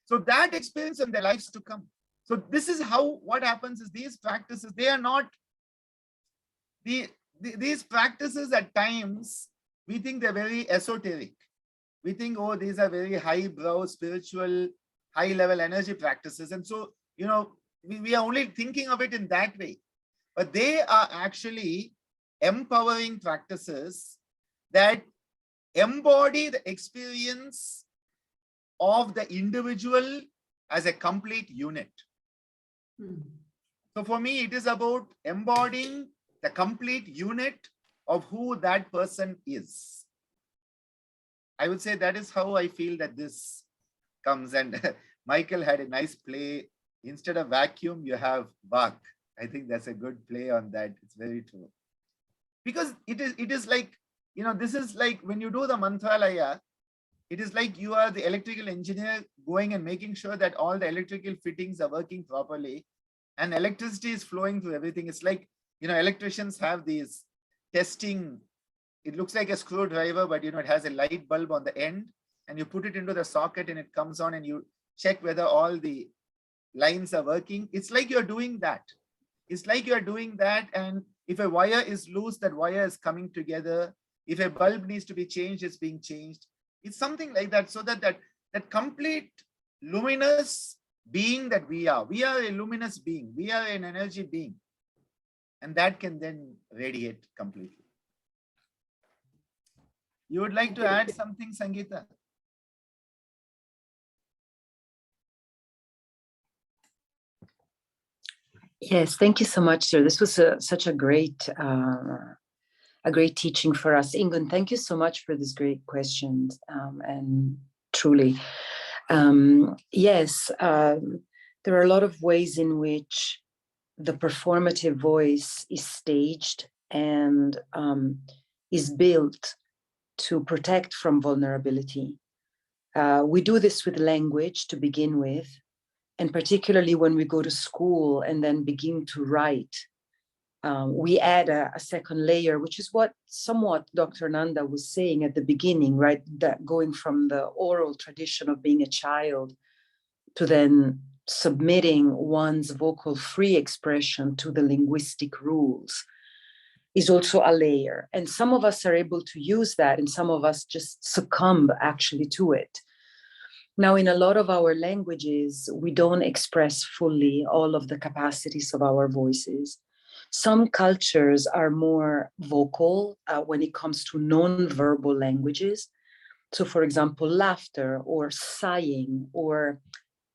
So that experience in their lives to come. So this is how, what happens is these practices, they are not, these practices at times, we think they're very esoteric. We think, oh, these are very highbrow, spiritual, high-level energy practices. And so, we are only thinking of it in that way. But they are actually empowering practices that embody the experience of the individual as a complete unit. So for me, it is about embodying the complete unit of who that person is. I would say that is how I feel that this comes. And Michael had a nice play. Instead of vacuum, you have Vak. I think that's a good play on that. It's very true. Because it is like, this is like when you do the Mantralaya, it is like you are the electrical engineer going and making sure that all the electrical fittings are working properly and electricity is flowing through everything. It's like, electricians have these testing. It looks like a screwdriver, but it has a light bulb on the end, and you put it into the socket and it comes on and you check whether all the lines are working. It's like you're doing that. It's like you're doing that. And if a wire is loose, that wire is coming together. If a bulb needs to be changed, it's being changed. It's something like that. So that complete luminous being that we are a luminous being. We are an energy being. And that can then radiate completely. You would like to add something, Sangeeta? Yes, thank you so much, sir. This was such a great teaching for us. Ingun, thank you so much for these great questions. And truly, yes, there are a lot of ways in which the performative voice is staged and is built to protect from vulnerability. We do this with language to begin with, and particularly when we go to school and then begin to write, we add a second layer, which is what somewhat Dr. Ananda was saying at the beginning, right? That going from the oral tradition of being a child to then submitting one's vocal free expression to the linguistic rules is also a layer. And some of us are able to use that, and some of us just succumb actually to it. Now, in a lot of our languages, we don't express fully all of the capacities of our voices. Some cultures are more vocal when it comes to non-verbal languages. So, for example, laughter or sighing, or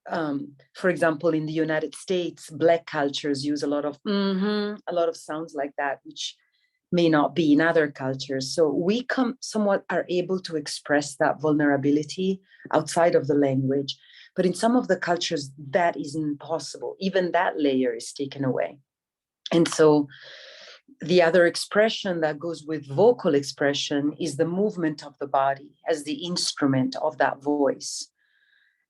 for example, in the United States, Black cultures use a lot of a lot of sounds like that, which may not be in other cultures. So we somewhat are able to express that vulnerability outside of the language. But in some of the cultures, that is impossible. Even that layer is taken away. And so the other expression that goes with vocal expression is the movement of the body as the instrument of that voice.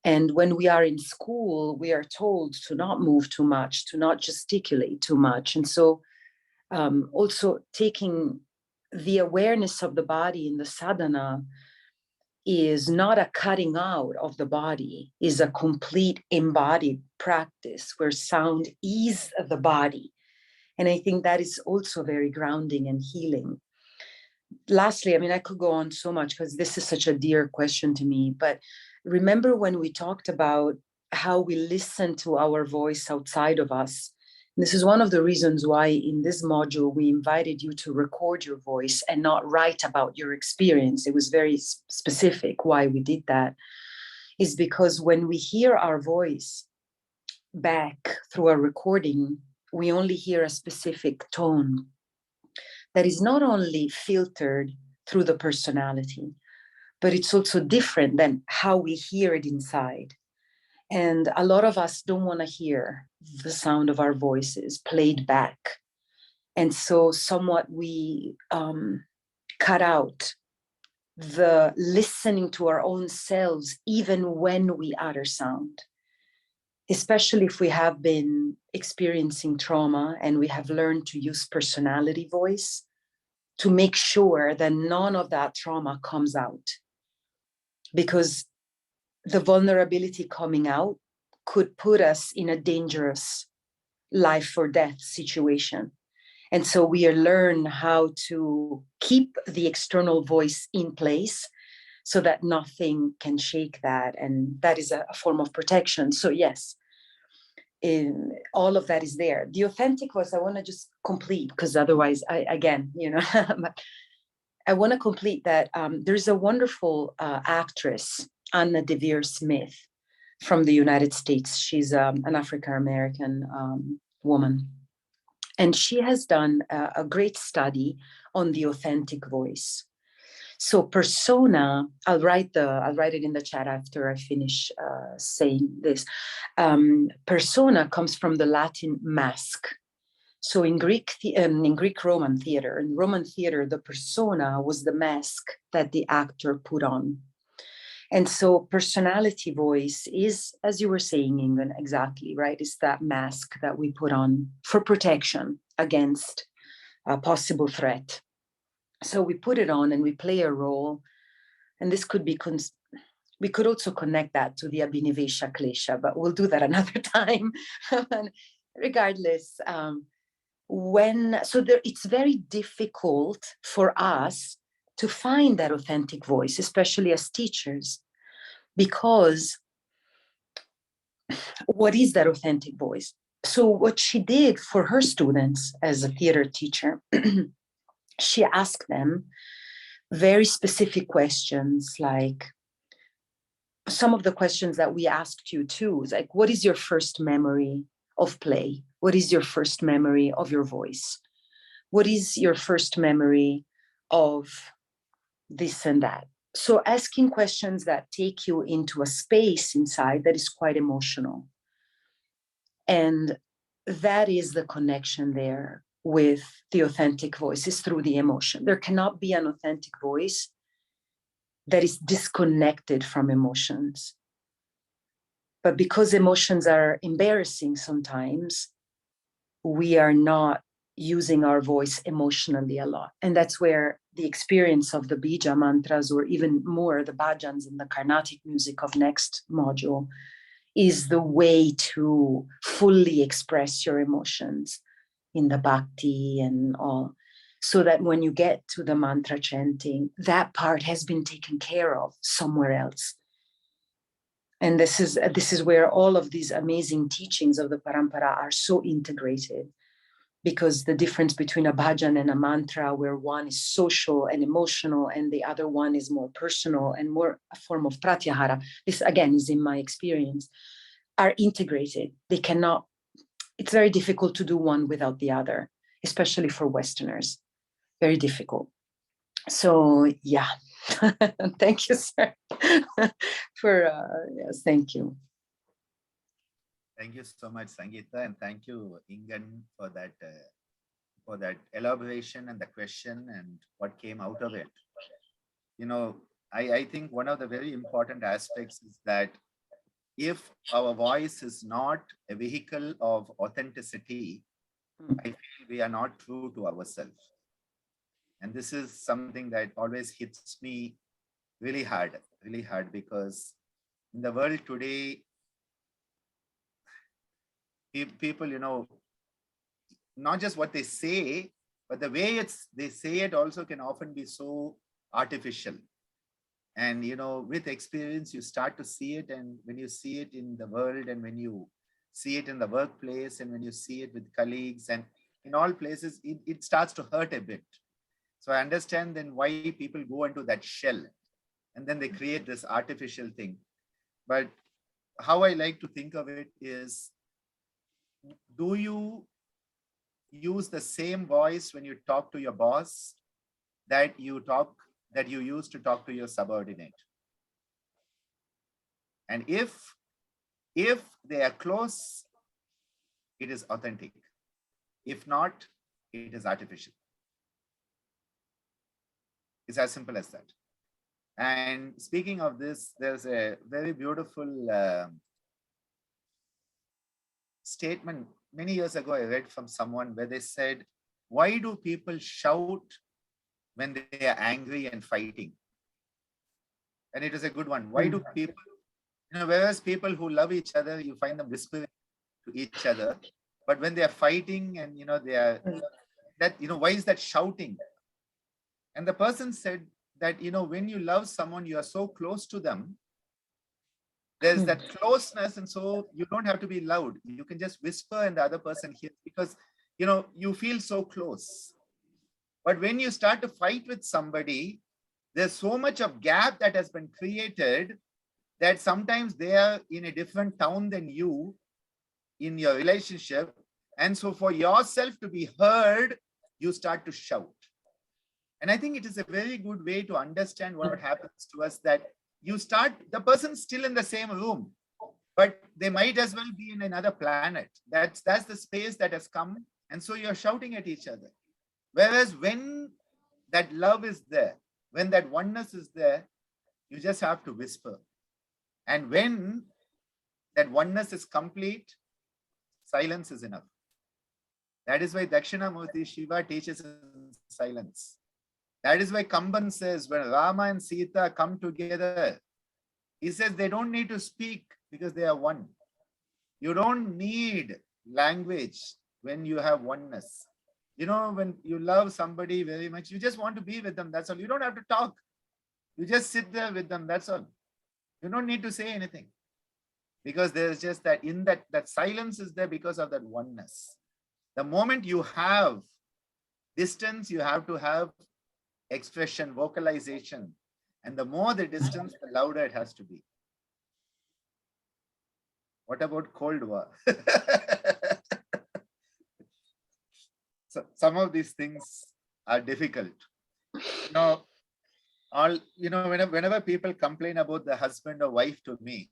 And when we are in school, we are told to not move too much, to not gesticulate too much. And so also taking the awareness of the body in the sadhana is not a cutting out of the body, is a complete embodied practice where sound is the body. And I think that is also very grounding and healing. Lastly, I mean, I could go on so much because this is such a dear question to me, but remember when we talked about how we listen to our voice outside of us. This is one of the reasons why in this module, we invited you to record your voice and not write about your experience. It was very specific why we did that, is because when we hear our voice back through a recording, we only hear a specific tone that is not only filtered through the personality, but it's also different than how we hear it inside. And a lot of us don't want to hear the sound of our voices played back. And so somewhat we cut out the listening to our own selves, even when we utter sound, especially if we have been experiencing trauma and we have learned to use personality voice to make sure that none of that trauma comes out. Because the vulnerability coming out could put us in a dangerous life or death situation. And so we learn how to keep the external voice in place so that nothing can shake that. And that is a form of protection. So yes, all of that is there. The authentic voice, I want to just complete, because otherwise, I want to complete that. There's a wonderful actress, Anna DeVere Smith, from the United States. She's an African-American woman. And she has done a great study on the authentic voice. So persona, I'll write it in the chat after I finish saying this. Persona comes from the Latin mask. So in Greek Roman theater, the persona was the mask that the actor put on. And so personality voice is, as you were saying, Ingun, exactly, right? It's that mask that we put on for protection against a possible threat. So we put it on and we play a role. And this could be, we could also connect that to the Abhinivesha Klesha, but we'll do that another time. Regardless, it's very difficult for us to find that authentic voice, especially as teachers, because what is that authentic voice? So what she did for her students as a theater teacher, she asked them, very specific questions, like some of the questions that we asked you too, is like, what is your first memory of play? What is your first memory of your voice? What is your first memory of this and that? So asking questions that take you into a space inside that is quite emotional. And that is the connection there with the authentic voice, is through the emotion. There cannot be an authentic voice that is disconnected from emotions. But because emotions are embarrassing sometimes, we are not using our voice emotionally a lot. And that's where the experience of the Bija mantras, or even more the bhajans and the Carnatic music of next module, is the way to fully express your emotions in the bhakti and all. So that when you get to the mantra chanting, that part has been taken care of somewhere else. And this is where all of these amazing teachings of the parampara are so integrated, because the difference between a bhajan and a mantra, where one is social and emotional and the other one is more personal and more a form of pratyahara, this again is in my experience, are integrated. They cannot, it's very difficult to do one without the other, especially for Westerners, very difficult. So yeah, thank you, sir, for, yes, thank you. Thank you so much, Sangeeta, and thank you, Ingan, for that elaboration and the question and what came out of it. You know, I think one of the very important aspects is that if our voice is not a vehicle of authenticity, I feel we are not true to ourselves. And this is something that always hits me really hard, because in the world today, people, you know, not just what they say, but the way they say it also can often be so artificial. And, you know, with experience, you start to see it. And when you see it in the world, and when you see it in the workplace, and when you see it with colleagues and in all places, it starts to hurt a bit. So I understand then why people go into that shell and then they create this artificial thing. But how I like to think of it is, do you use the same voice when you talk to your boss that you use to talk to your subordinate? And if they are close, it is authentic. If not, it is artificial. It's as simple as that. And speaking of this, there's a very beautiful statement many years ago I read from someone, where they said, why do people shout when they are angry and fighting? And it is a good one. Why do people, you know, whereas people who love each other, you find them whispering to each other, but when they are fighting and, you know, they are that, you know, why is that shouting? And the person said that, you know, when you love someone, you are so close to them, there's that closeness, and so you don't have to be loud. You can just whisper and the other person hears, because, you know, you feel so close. But when you start to fight with somebody, there's so much of gap that has been created that sometimes they are in a different town than you in your relationship. And so for yourself to be heard, you start to shout. And I think it is a very good way to understand what happens to us, that you start, the person's still in the same room, but they might as well be in another planet. That's the space that has come. And so you're shouting at each other. Whereas when that love is there, when that oneness is there, you just have to whisper. And when that oneness is complete, silence is enough. That is why Dakshinamurti Shiva teaches in silence. That is why Kamban says, when Rama and Sita come together, he says they don't need to speak because they are one. You don't need language when you have oneness. You know, when you love somebody very much, you just want to be with them. That's all. You don't have to talk. You just sit there with them. That's all. You don't need to say anything, because there's just that, in that silence is there because of that oneness. The moment you have distance, you have to have expression, vocalization. And the more the distance, the louder it has to be. What about Cold War? So some of these things are difficult. Whenever people complain about the husband or wife to me,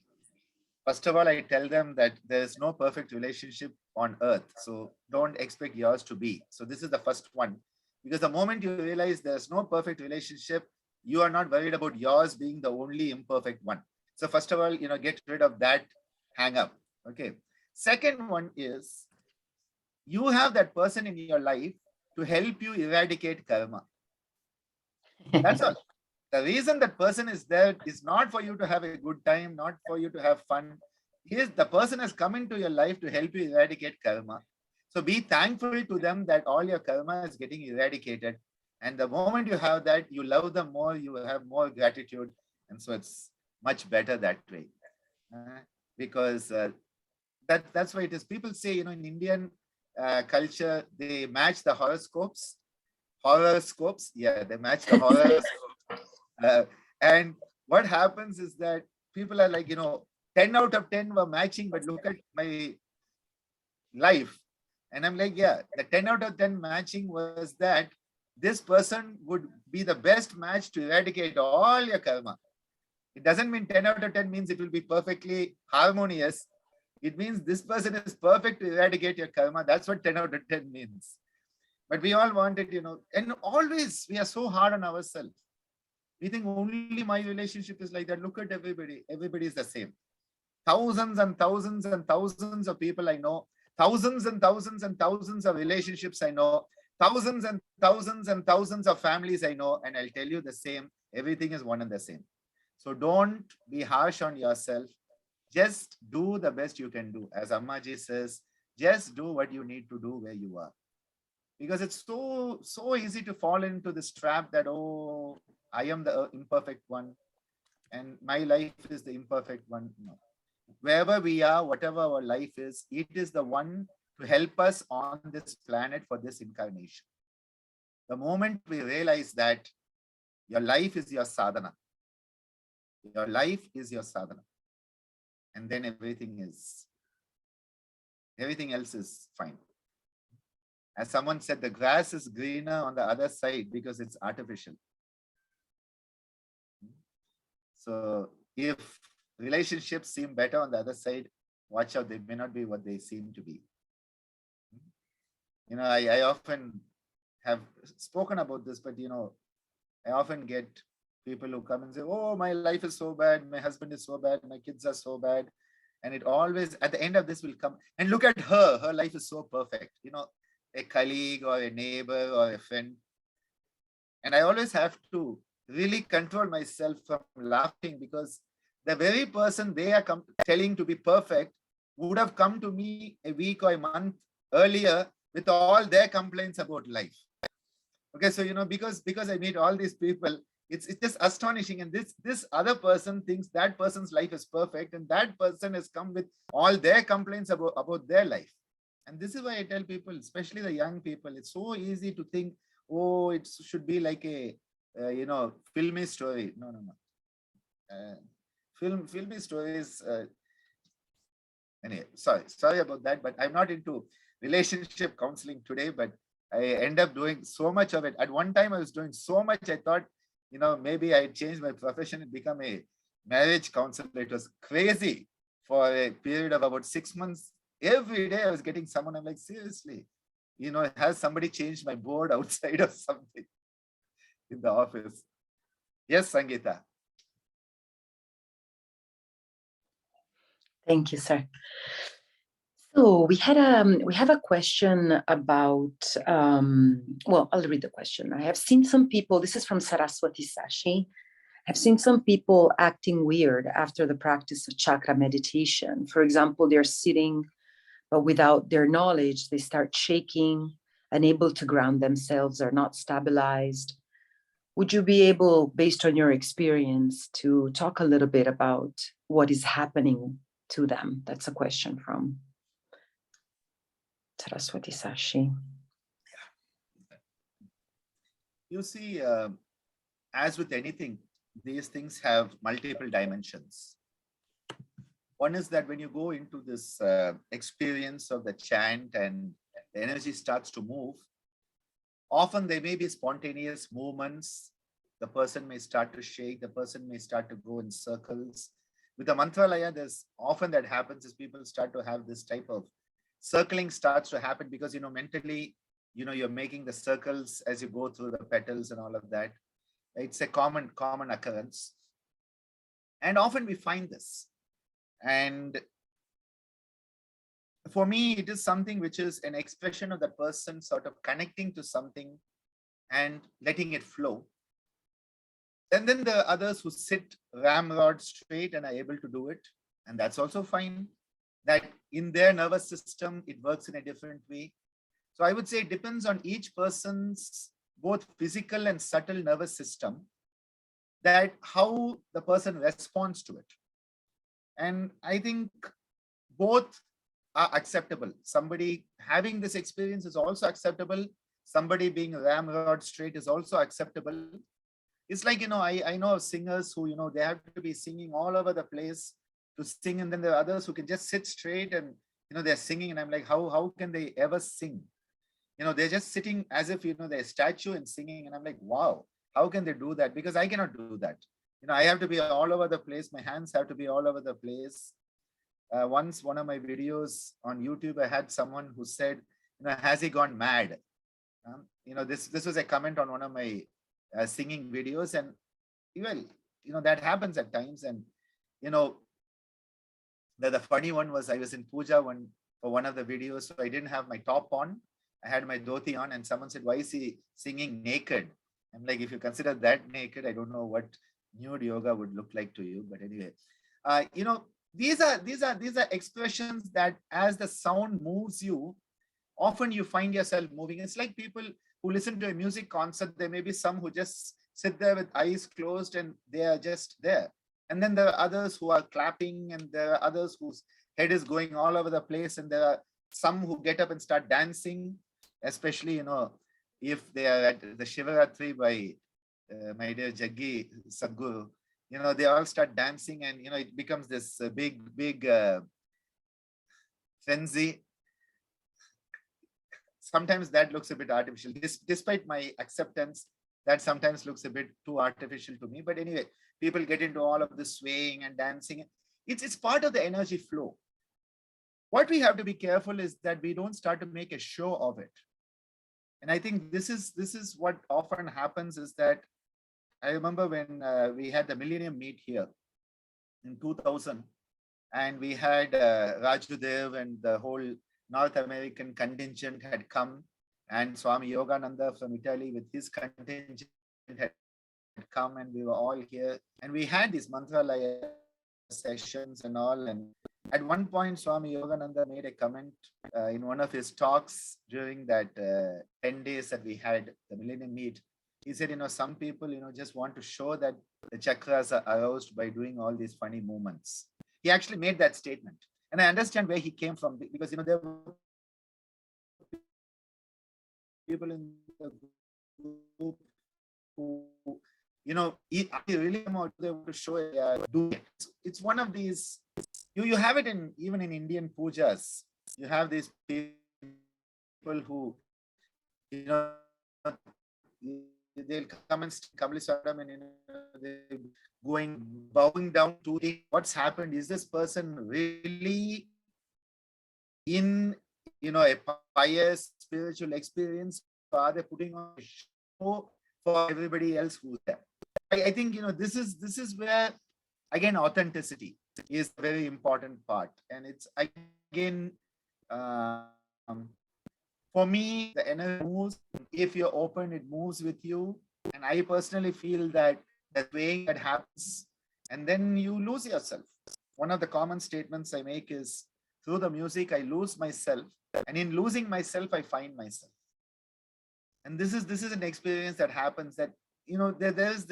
first of all, I tell them that there is no perfect relationship on earth. So don't expect yours to be. So this is the first one. Because the moment you realize there's no perfect relationship, you are not worried about yours being the only imperfect one. So first of all, get rid of that hang up. Okay. Second one is, you have that person in your life to help you eradicate karma. That's all. The reason that person is there is not for you to have a good time, not for you to have fun. The person has come into your life to help you eradicate karma. So be thankful to them that all your karma is getting eradicated. And the moment you have that, you love them more, you have more gratitude. And so it's much better that way. Because that's why it is. People say, in Indian culture, they match the horoscopes. Yeah, they match the horoscopes. And what happens is that people are like, 10 out of 10 were matching, but look at my life. And I'm like, yeah, the 10 out of 10 matching was that this person would be the best match to eradicate all your karma. It doesn't mean 10 out of 10 means it will be perfectly harmonious. It means this person is perfect to eradicate your karma. That's what 10 out of 10 means. But we all want it, and always we are so hard on ourselves. We think only my relationship is like that. Look at everybody. Everybody is the same. Thousands and thousands and thousands of people I know. Thousands and thousands and thousands of relationships I know. Thousands and thousands and thousands of families I know. And I'll tell you the same. Everything is one and the same. So don't be harsh on yourself. Just do the best you can do. As Ammaji says, just do what you need to do where you are. Because it's so easy to fall into this trap that, oh, I am the imperfect one and my life is the imperfect one. No. Wherever we are, whatever our life is, it is the one to help us on this planet for this incarnation. The moment we realize that your life is your sadhana, your life is your sadhana, and then everything else is fine. As someone said, the grass is greener on the other side because it's artificial. So if relationships seem better on the other side, watch out, they may not be what they seem to be. I often have spoken about this, but I often get people who come and say, oh, my life is so bad, my husband is so bad, my kids are so bad. And it always, at the end of this, will come and look at her life is so perfect. A colleague or a neighbor or a friend. And I always have to really control myself from laughing, because the very person they are telling to be perfect would have come to me a week or a month earlier with all their complaints about life. Okay, so because I meet all these people, it's just astonishing. And this other person thinks that person's life is perfect, and that person has come with all their complaints about their life. And this is why I tell people, especially the young people, it's so easy to think, oh, it should be like a filmy story. No. Filmy stories. Anyway, sorry about that, but I'm not into relationship counseling today, but I end up doing so much of it. At one time I was doing so much, I thought, maybe I changed my profession and become a marriage counselor. It was crazy for a period of about 6 months. Every day I was getting someone. I'm like, seriously, has somebody changed my board outside or something in the office? Yes, Sangeeta. Thank you, sir. So we have a question about, well, I'll read the question. I have seen some people, this is from Saraswati Sashi. I've seen some people acting weird after the practice of chakra meditation. For example, they're sitting, but without their knowledge, they start shaking, unable to ground themselves, are not stabilized. Would you be able, based on your experience, to talk a little bit about what is happening to them? That's a question from Saraswati Sashi. You see, as with anything, these things have multiple dimensions. One is that when you go into this experience of the chant and the energy starts to move, often there may be spontaneous movements. The person may start to shake, the person may start to go in circles. With the mantra laya, there's often that happens is people start to have this type of circling starts to happen because, mentally, you're making the circles as you go through the petals and all of that. It's a common occurrence. And often we find this. And for me, it is something which is an expression of the person sort of connecting to something and letting it flow. And then there are others who sit ramrod straight and are able to do it. And that's also fine. That in their nervous system, it works in a different way. So I would say it depends on each person's both physical and subtle nervous system, that how the person responds to it. And I think both are acceptable. Somebody having this experience is also acceptable. Somebody being ramrod straight is also acceptable. It's like, I know of singers who, they have to be singing all over the place to sing. And then there are others who can just sit straight and, they're singing. And I'm like, how can they ever sing? They're just sitting as if, they're a statue and singing. And I'm like, wow, how can they do that? Because I cannot do that. I have to be all over the place. My hands have to be all over the place. Once one of my videos on YouTube, I had someone who said, has he gone mad? This was a comment on one of my singing videos. And well, that happens at times. And, the funny one was I was in puja for one of the videos. So I didn't have my top on. I had my dhoti on and someone said, why is he singing naked? I'm like, if you consider that naked, I don't know what nude yoga would look like to you. But anyway, these are expressions that as the sound moves you, often you find yourself moving. It's like people who listen to a music concert. There may be some who just sit there with eyes closed and they are just there. And then there are others who are clapping, and there are others whose head is going all over the place. And there are some who get up and start dancing, especially, if they are at the Shivaratri by my dear Jaggi Sadhguru, they all start dancing and, it becomes this big frenzy. Sometimes that looks a bit artificial. Despite my acceptance, that sometimes looks a bit too artificial to me. But anyway, people get into all of this swaying and dancing. It's part of the energy flow. What we have to be careful is that we don't start to make a show of it. And I think this is what often happens is that I remember when we had the Millennium Meet here in 2000, and we had Rajudev and the whole North American contingent had come, and Swami Yogananda from Italy with his contingent had come, and we were all here, and we had these mantralaya sessions and all. And at one point, Swami Yogananda made a comment in one of his talks during that 10 days that we had the Millennium Meet. He said, some people, just want to show that the chakras are aroused by doing all these funny movements. He actually made that statement. And I understand where he came from, because, there were people in the group who, he really want to show do it. It's one of these, you have it even in Indian pujas. You have these people who, they'll come and Kamali Swadam and they're bowing down to what's happened. Is this person really in a pious spiritual experience, or are they putting on a show for everybody else who's there? I think this is where again authenticity is a very important part. And it's again for me, the energy moves. If you're open, it moves with you. And I personally feel that the swaying that happens, and then you lose yourself. One of the common statements I make is, through the music, I lose myself. And in losing myself, I find myself. And this is an experience that happens that, there is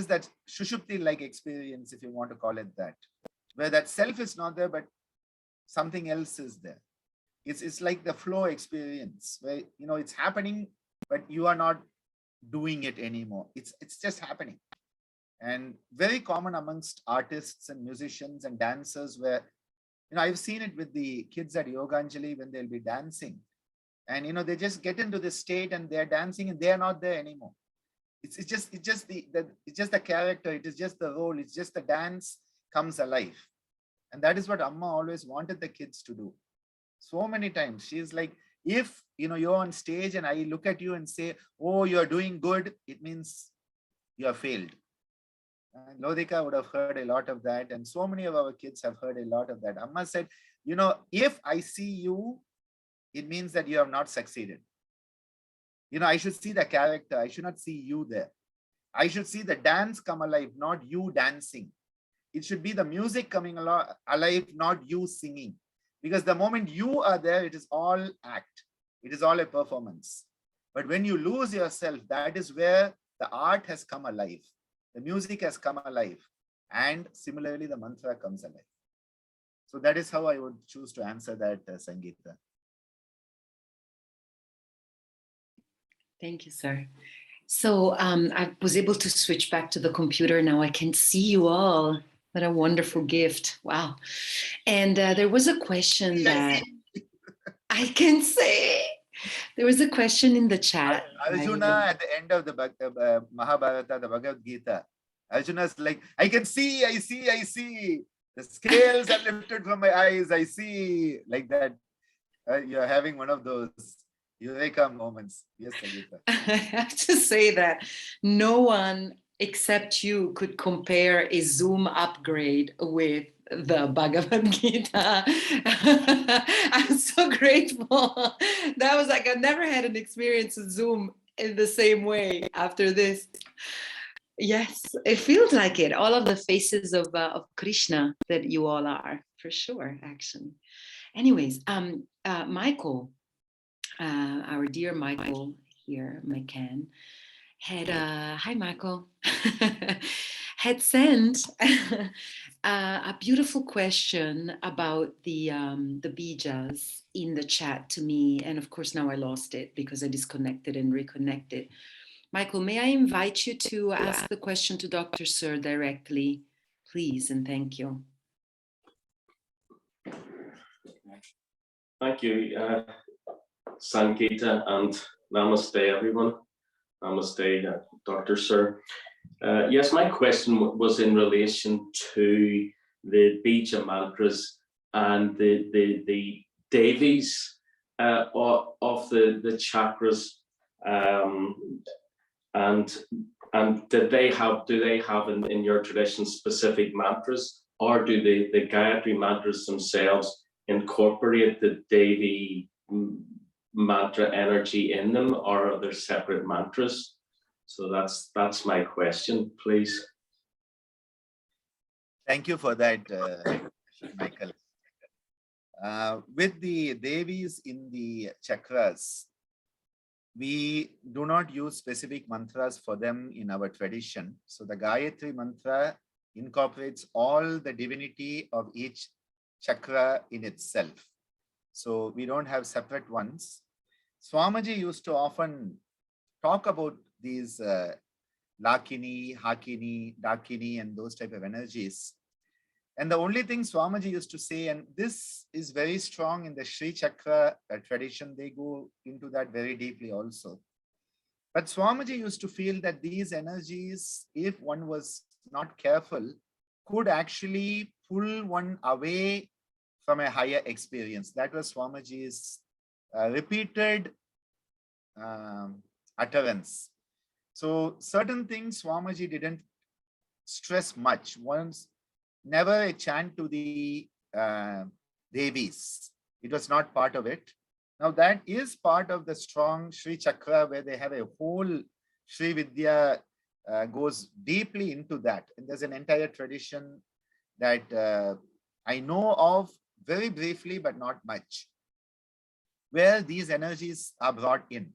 that Shushupti-like experience, if you want to call it that, where that self is not there, but something else is there. It's like the flow experience where, it's happening, but you are not doing it anymore. It's just happening. And very common amongst artists and musicians and dancers, where, I've seen it with the kids at Yoganjali when they'll be dancing. And, they just get into this state and they're dancing and they're not there anymore. It's just the character. It is just the role. It's just the dance comes alive. And that is what Amma always wanted the kids to do. So many times she's like, if, you're on stage and I look at you and say, oh, you're doing good, it means you have failed. And Lodika would have heard a lot of that. And so many of our kids have heard a lot of that. Amma said, if I see you, it means that you have not succeeded. I should see the character. I should not see you there. I should see the dance come alive, not you dancing. It should be the music coming alive, not you singing. Because the moment you are there, it is all act. It is all a performance. But when you lose yourself, that is where the art has come alive. The music has come alive. And similarly, the mantra comes alive. So that is how I would choose to answer that, Sangeeta. Thank you, sir. So I was able to switch back to the computer. Now I can see you all. What a wonderful gift. Wow. And there was a question that I can say. There was a question in the chat. Arjuna at the end of the Mahabharata, the Bhagavad Gita, Arjuna's like, I can see, I see, I see. The scales are lifted from my eyes. I see. Like that. You're having one of those Eureka moments. Yes, Sangeeta. I have to say that no one except you could compare a Zoom upgrade with the Bhagavad Gita. I'm so grateful. That was like, I've never had an experience with Zoom in the same way after this. Yes, it feels like it. All of the faces of Krishna that you all are, for sure, actually. Anyways, Michael, our dear Michael here, McCann, had hi Michael, had sent a beautiful question about the bijas in the chat to me, and of course now I lost it because I disconnected and reconnected. Michael, may I invite you to ask the question to Dr. Sir directly, please, and thank you. Thank you, Sangeeta, and namaste, everyone. Namaste, Dr. Sir. Yes, my question was in relation to the bija mantras and the devis of the chakras, and do they have in your tradition specific mantras, or do the Gayatri mantras themselves incorporate the Devi mantra energy in them, or are there separate mantras? So that's my question, please. Thank you for that, Michael. With the Devis in the chakras, we do not use specific mantras for them in our tradition. So the Gayatri mantra incorporates all the divinity of each chakra in itself. So we don't have separate ones. Swamiji used to often talk about these Lakini, Hakini, Dakini, and those type of energies. And the only thing Swamiji used to say, and this is very strong in the Sri Chakra tradition, they go into that very deeply also. But Swamiji used to feel that these energies, if one was not careful, could actually pull one away from a higher experience. That was Swamiji's repeated utterance. So certain things Swamiji didn't stress much. Once, never a chant to the Devis. It was not part of it. Now that is part of the strong Sri Chakra, where they have a whole Sri Vidya goes deeply into that. And there's an entire tradition that I know of very briefly, but not much, where these energies are brought in.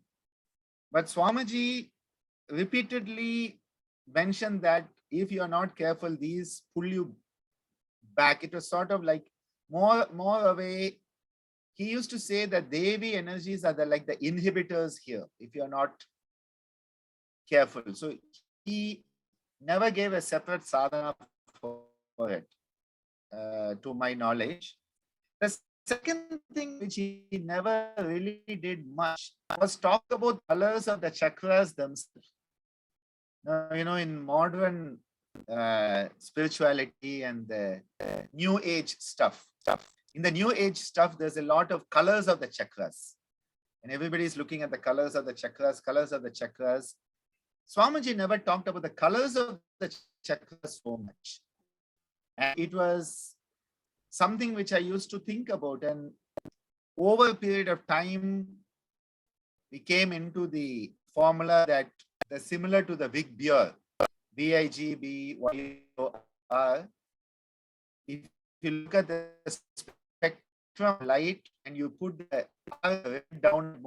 But Swamiji repeatedly mentioned that if you are not careful, these pull you back. It was sort of like more away. He used to say that Devi energies are like the inhibitors here. If you're not careful. So he never gave a separate sadhana for it, to my knowledge. The second thing which he never really did much was talk about colors of the chakras themselves. Now, in modern spirituality and the new age stuff, in the new age stuff, there's a lot of colors of the chakras. And everybody is looking at the colors of the chakras. Swamiji never talked about the colors of the chakras so much. And it was something which I used to think about. And over a period of time, we came into the formula that is similar to the big beer, BIGBYOR. If you look at the spectrum of light and you put the R down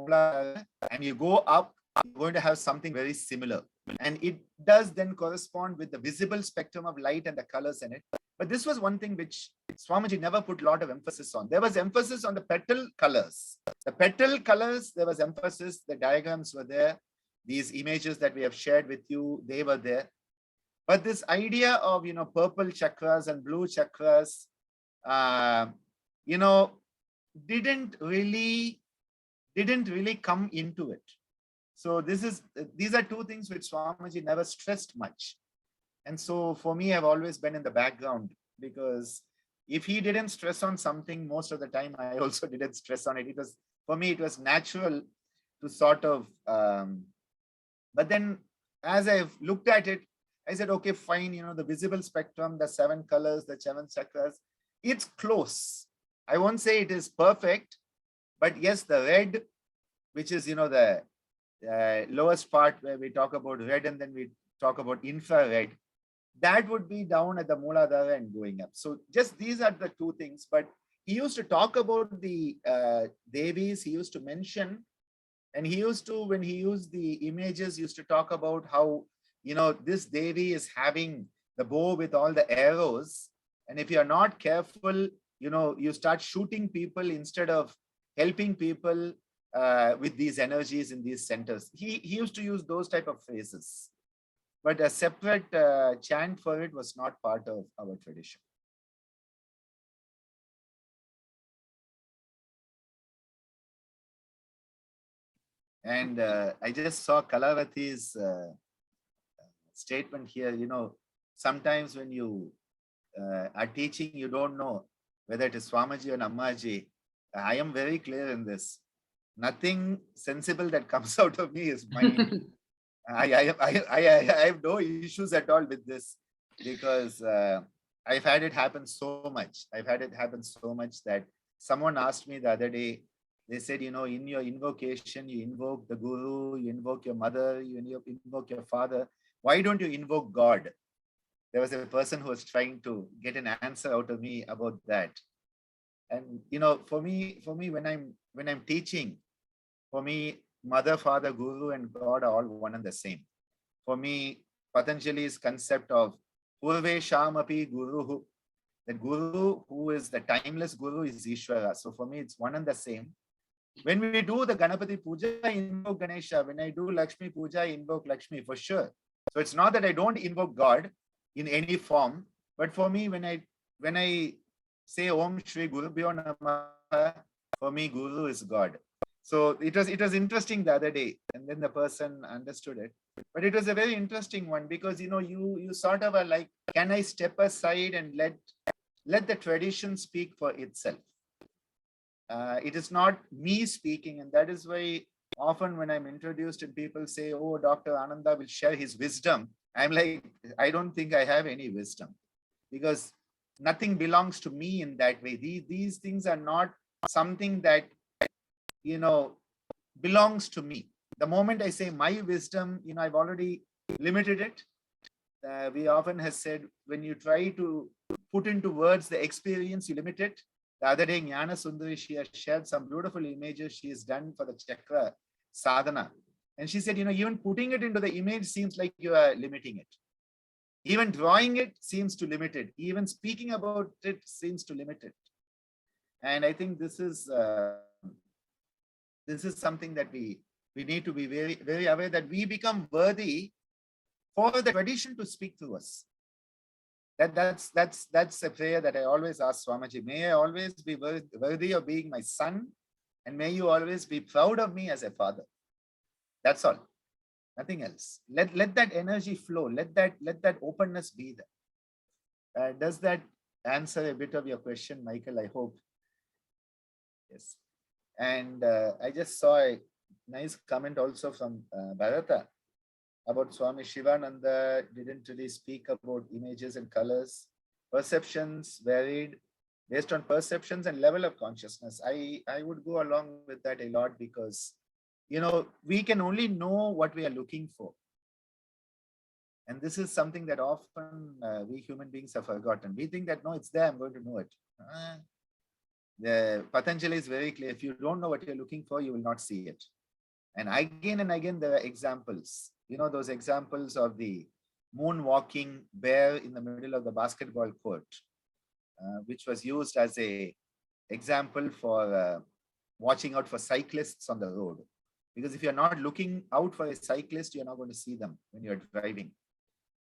and you go up, you're going to have something very similar. And it does then correspond with the visible spectrum of light and the colors in it. But this was one thing which Swamiji never put a lot of emphasis on. There was emphasis on the petal colors. The petal colors, there was emphasis, the diagrams were there. These images that we have shared with you, they were there. But this idea of, purple chakras and blue chakras, didn't really come into it. So these are two things which Swamiji never stressed much. And so for me, I've always been in the background, because if he didn't stress on something, most of the time I also didn't stress on it. For me, it was natural to sort of, but then as I've looked at it, I said, okay, fine, the visible spectrum, the 7 colors, the 7 chakras, it's close. I won't say it is perfect, but yes, the red, which is, the lowest part where we talk about red and then we talk about infrared, that would be down at the Mooladhara and going up. So just these are the two things. But he used to talk about the Devis, he used to mention, and he used to, when he used the images, used to talk about how, this Devi is having the bow with all the arrows. And if you're not careful, you start shooting people instead of helping people with these energies in these centers. He used to use those type of phrases. But a separate chant for it was not part of our tradition. And I just saw Kalavati's statement here. Sometimes when you are teaching, you don't know whether it is Swamiji or Ammaji. I am very clear in this. Nothing sensible that comes out of me is mine. I have no issues at all with this, because I've had it happen so much. That someone asked me the other day, they said, in your invocation, you invoke the Guru, you invoke your mother, you invoke your father. Why don't you invoke God? There was a person who was trying to get an answer out of me about that. And, for me, when I'm teaching, for me, Mother, Father, Guru, and God are all one and the same. For me, Patanjali's concept of Purve Shamapi Guruhu, that Guru, who is the timeless Guru, is Ishvara. So for me, it's one and the same. When we do the Ganapati Puja, I invoke Ganesha. When I do Lakshmi Puja, I invoke Lakshmi for sure. So it's not that I don't invoke God in any form, but for me, when I say Om Shri Gurubhyo Namaha, for me, Guru is God. So it was interesting the other day, and then the person understood it. But it was a very interesting one, because you sort of are like, can I step aside and let the tradition speak for itself? It is not me speaking, and that is why often when I'm introduced and people say, oh, Dr. Ananda will share his wisdom, I'm like, I don't think I have any wisdom, because nothing belongs to me in that way. These things are not something that belongs to me. The moment I say my wisdom, I've already limited it. We often have said, when you try to put into words the experience, you limit it. The other day, Jnana Sundari, she has shared some beautiful images she has done for the chakra sadhana. And she said, even putting it into the image seems like you are limiting it. Even drawing it seems to limit it. Even speaking about it seems to limit it. And I think this is something that we We need to be very, very aware that we become worthy for the tradition to speak to us. That's a prayer that I always ask Swamiji. May I always be worthy of being my son, and may you always be proud of me as a father. That's all. Nothing else. Let that energy flow. Let that openness be there. Does that answer a bit of your question, Michael? I hope. Yes. And I just saw a nice comment also from Bharata about Swami Shivananda didn't really speak about images and colors. Perceptions varied based on perceptions and level of consciousness. I would go along with that a lot, because, you know, we can only know what we are looking for. And this is something that often we human beings have forgotten. We think that, no, it's there, I'm going to know it. The Patanjali is very clear. If you don't know what you're looking for, you will not see it. And again, there are examples. You know, those examples of the moonwalking bear in the middle of the basketball court, which was used as a example for watching out for cyclists on the road. Because if you're not looking out for a cyclist, you're not going to see them when you're driving.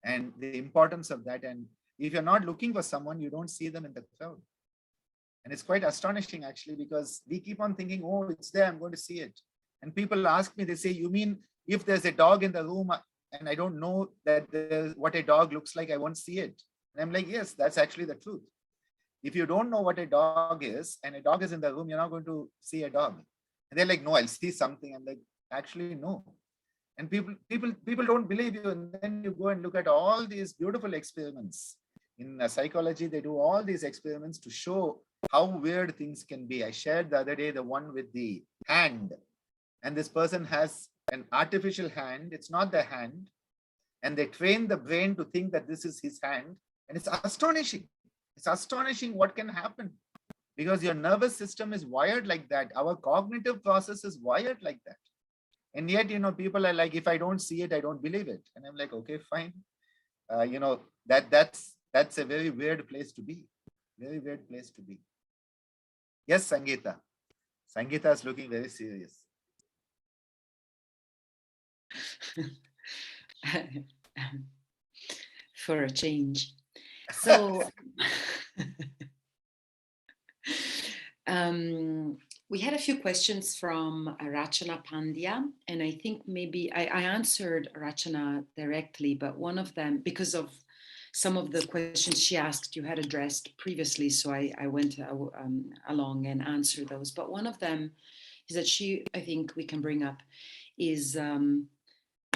And the importance of that. And if you're not looking for someone, you don't see them in the crowd. And it's quite astonishing, actually, because we keep on thinking, oh, it's there, I'm going to see it. And people ask me, they say, you mean if there's a dog in the room and I don't know that what a dog looks like, I won't see it? And I'm like, yes, that's actually the truth. If you don't know what a dog is and a dog is in the room, you're not going to see a dog. And they're like, no, I'll see something. I'm like, actually, no. And people don't believe you. And then you go and look at all these beautiful experiments. In psychology, they do all these experiments to show how weird things can be. I shared the other day the one with the hand. And this person has an artificial hand. It's not the hand. And they train the brain to think that this is his hand. And it's astonishing. It's astonishing what can happen. Because your nervous system is wired like that. Our cognitive process is wired like that. And yet, you know, people are like, if I don't see it, I don't believe it. And I'm like, okay, fine. You know, that's a very weird place to be. Very weird place to be. Yes, Sangeeta. Sangeeta is looking very serious. For a change. So we had a few questions from Rachana Pandya, and I think maybe I answered Rachana directly, but one of them, because of some of the questions she asked, you had addressed previously, so I went along and answered those. But one of them is that I think we can bring up, is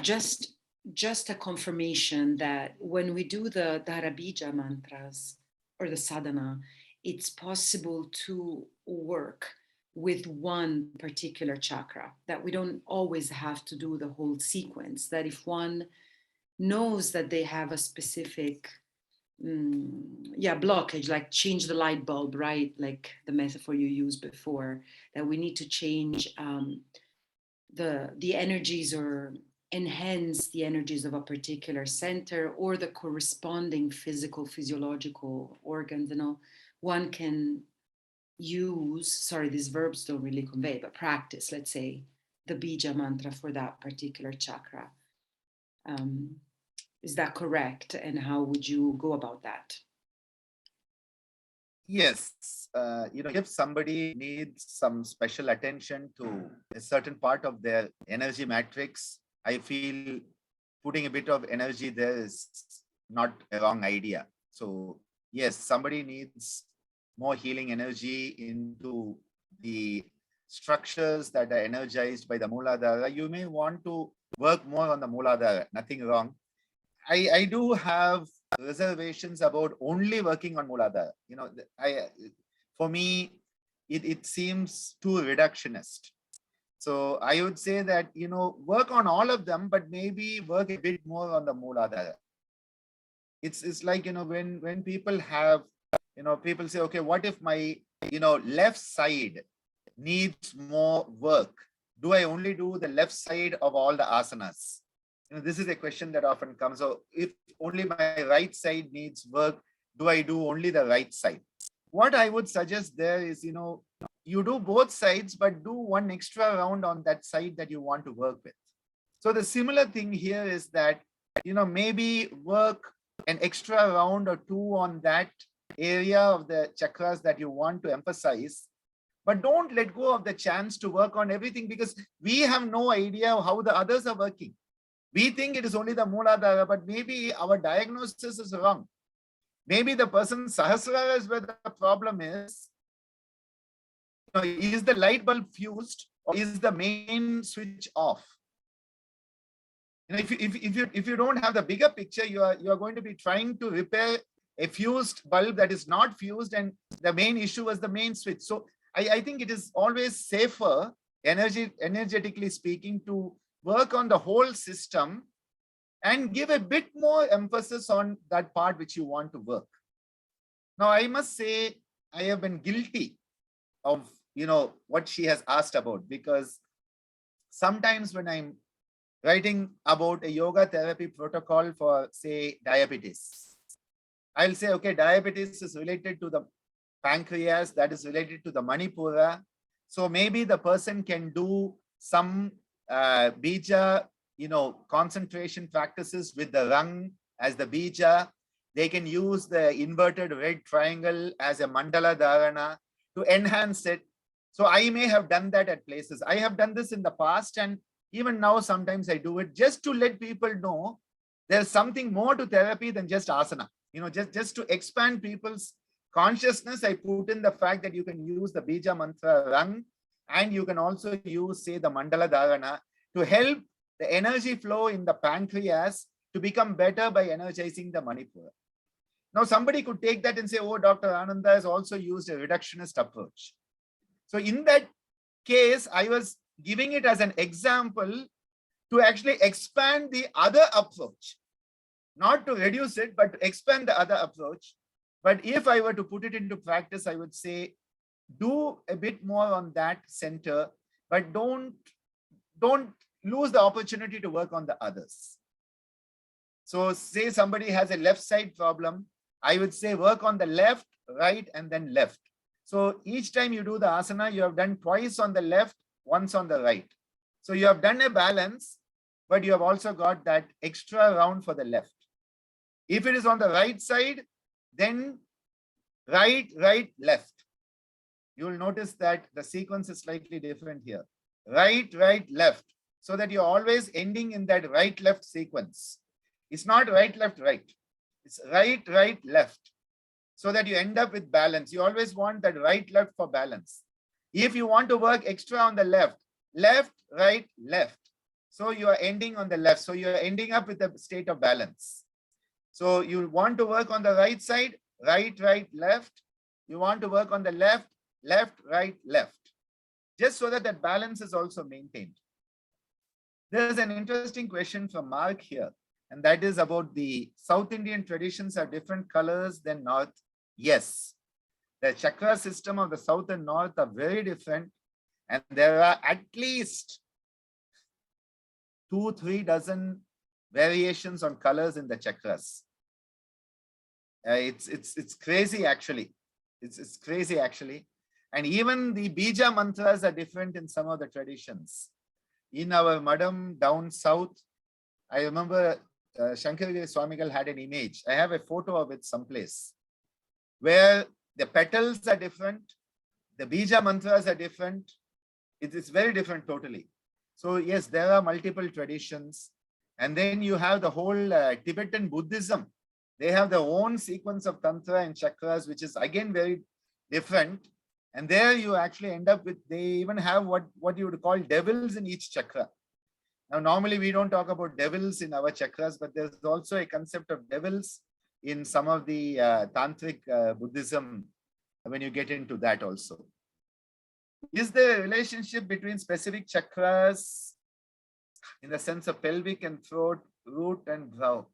just a confirmation that when we do the Dharabija mantras or the sadhana, it's possible to work with one particular chakra, that we don't always have to do the whole sequence, that if one knows that they have a specific blockage, like change the light bulb, right? Like the metaphor you used before, that we need to change the energies or enhance the energies of a particular center or the corresponding physiological organs, you know, one can use, these verbs don't really convey, but practice, let's say, the bija mantra for that particular chakra. Is that correct? And how would you go about that? Yes. You know, if somebody needs some special attention to a certain part of their energy matrix, I feel putting a bit of energy there is not a wrong idea. So yes, somebody needs more healing energy into the structures that are energized by the Mooladhara. You may want to work more on the Mooladhara, nothing wrong. I do have reservations about only working on Mooladhara. You know, for me, it seems too reductionist. So I would say that, you know, work on all of them, but maybe work a bit more on the Mooladhara. It's like, you know, when people have, you know, people say, okay, what if my, you know, left side needs more work? Do I only do the left side of all the asanas? You know, this is a question that often comes. So if only my right side needs work, do I do only the right side? What I would suggest there is, you know, you do both sides, but do one extra round on that side that you want to work with. So the similar thing here is that, maybe work an extra round or two on that area of the chakras that you want to emphasize, but don't let go of the chance to work on everything, because we have no idea how the others are working. We think it is only the Mooladhara, but maybe our diagnosis is wrong. Maybe the person's Sahasrara is where the problem is. Is the light bulb fused, or is the main switch off? If you don't have the bigger picture, you are going to be trying to repair a fused bulb that is not fused, and the main issue was the main switch. So I think it is always safer, energetically speaking, to work on the whole system and give a bit more emphasis on that part which you want to work. Now, I must say, I have been guilty of what she has asked about, because sometimes when I'm writing about a yoga therapy protocol for, say, diabetes, I'll say, okay, diabetes is related to the pancreas, that is related to the Manipura. So maybe the person can do some bija, concentration practices with the rung as the bija. They can use the inverted red triangle as a mandala dharana to enhance it. So I may have done that at places. I have done this in the past, and even now sometimes I do it just to let people know there's something more to therapy than just asana. Just to expand people's consciousness, I put in the fact that you can use the bija mantra rung, and you can also use, say, the mandala dharana to help the energy flow in the pancreas to become better by energizing the Manipura. Now, somebody could take that and say, oh, Dr. Ananda has also used a reductionist approach. So in that case, I was giving it as an example to actually expand the other approach, not to reduce it, but to expand the other approach. But if I were to put it into practice, I would say, do a bit more on that center, but don't lose the opportunity to work on the others. So say somebody has a left side problem, I would say work on the left, right, and then left. So each time you do the asana, you have done twice on the left, once on the right. So you have done a balance, but you have also got that extra round for the left. If it is on the right side, then right, right, left. You will notice that the sequence is slightly different here. Right, right, left. So that you're always ending in that right, left sequence. It's not right, left, right. It's right, right, left. So that you end up with balance. You always want that right, left for balance. If you want to work extra on the left, left, right, left. So you are ending on the left. So you are ending up with a state of balance. So you want to work on the right side, right, right, left. You want to work on the left, left, right, left. Just so that that balance is also maintained. There's an interesting question from Mark here, and that is about the South Indian traditions are different colors than North. Yes, the chakra system of the South and North are very different, and there are at least 2-3 dozen variations on colors in the chakras. It's crazy actually. It's crazy actually. And even the bija mantras are different in some of the traditions. In our madam down south, I remember Shankaragiri Swamigal had an image. I have a photo of it someplace where the petals are different, the bija mantras are different. It's very different totally. So yes, there are multiple traditions. And then you have the whole Tibetan Buddhism. They have their own sequence of tantra and chakras, which is again very different. And there you actually end up with, they even have what you would call devils in each chakra. Now, normally we don't talk about devils in our chakras, but there's also a concept of devils in some of the tantric Buddhism when you get into that also. Is there a relationship between specific chakras in the sense of pelvic and throat, root and brow?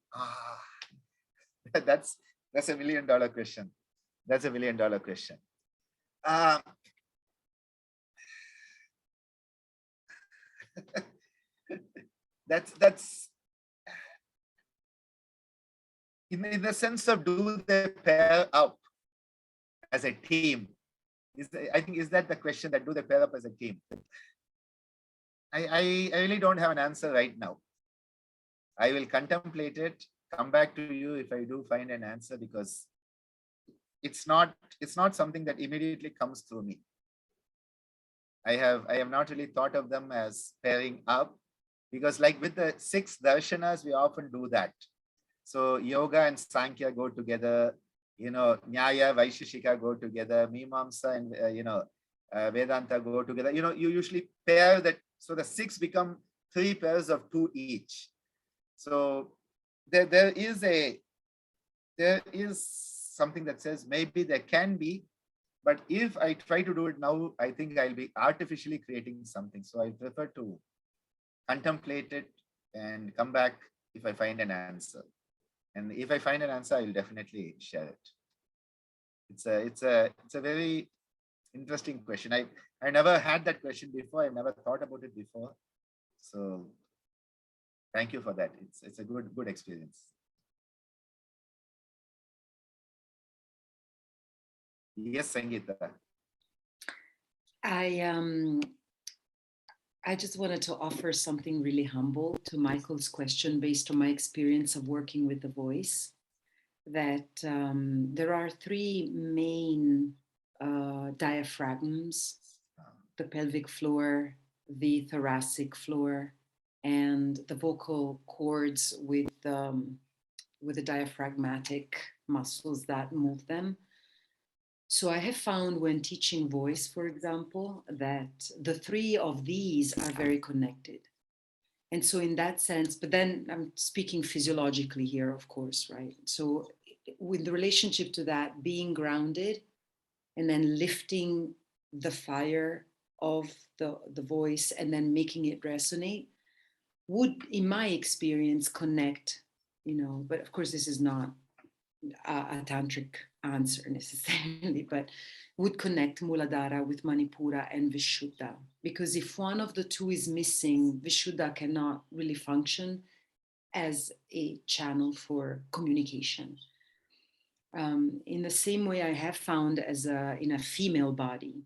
That's a $1 million question. That's a $1 million question. That's in the sense of, do they pair up as a team? I think, is that the question, that do they pair up as a team? I really don't have an answer right now. I will contemplate it, come back to you if I do find an answer, because it's not something that immediately comes through me. I have not really thought of them as pairing up, because like with the 6 darshanas, we often do that. So yoga and Sankhya go together, Nyaya, Vaisheshika go together, Mimamsa and Vedanta go together. You usually pair that, so the 6 become 3 pairs of 2 each. So there is something that says maybe there can be, but if I try to do it now, I think I'll be artificially creating something. So I prefer to contemplate it and come back if I find an answer. And if I find an answer, I will definitely share it. It's a very interesting question. I never had that question before. I never thought about it before. So thank you for that. It's a good experience. Yes, Sangeeta. I just wanted to offer something really humble to Michael's question based on my experience of working with the voice, that there are 3 main diaphragms: the pelvic floor, the thoracic floor, and the vocal cords with the diaphragmatic muscles that move them. So I have found when teaching voice, for example, that the 3 of these are very connected. And so in that sense, but then I'm speaking physiologically here, of course, right? So with the relationship to that, being grounded and then lifting the fire of the voice and then making it resonate would, in my experience, connect, but of course this is not a tantric answer necessarily, but would connect Muladhara with Manipura and Vishuddha. Because if one of the 2 is missing, Vishuddha cannot really function as a channel for communication. In the same way, I have found in a female body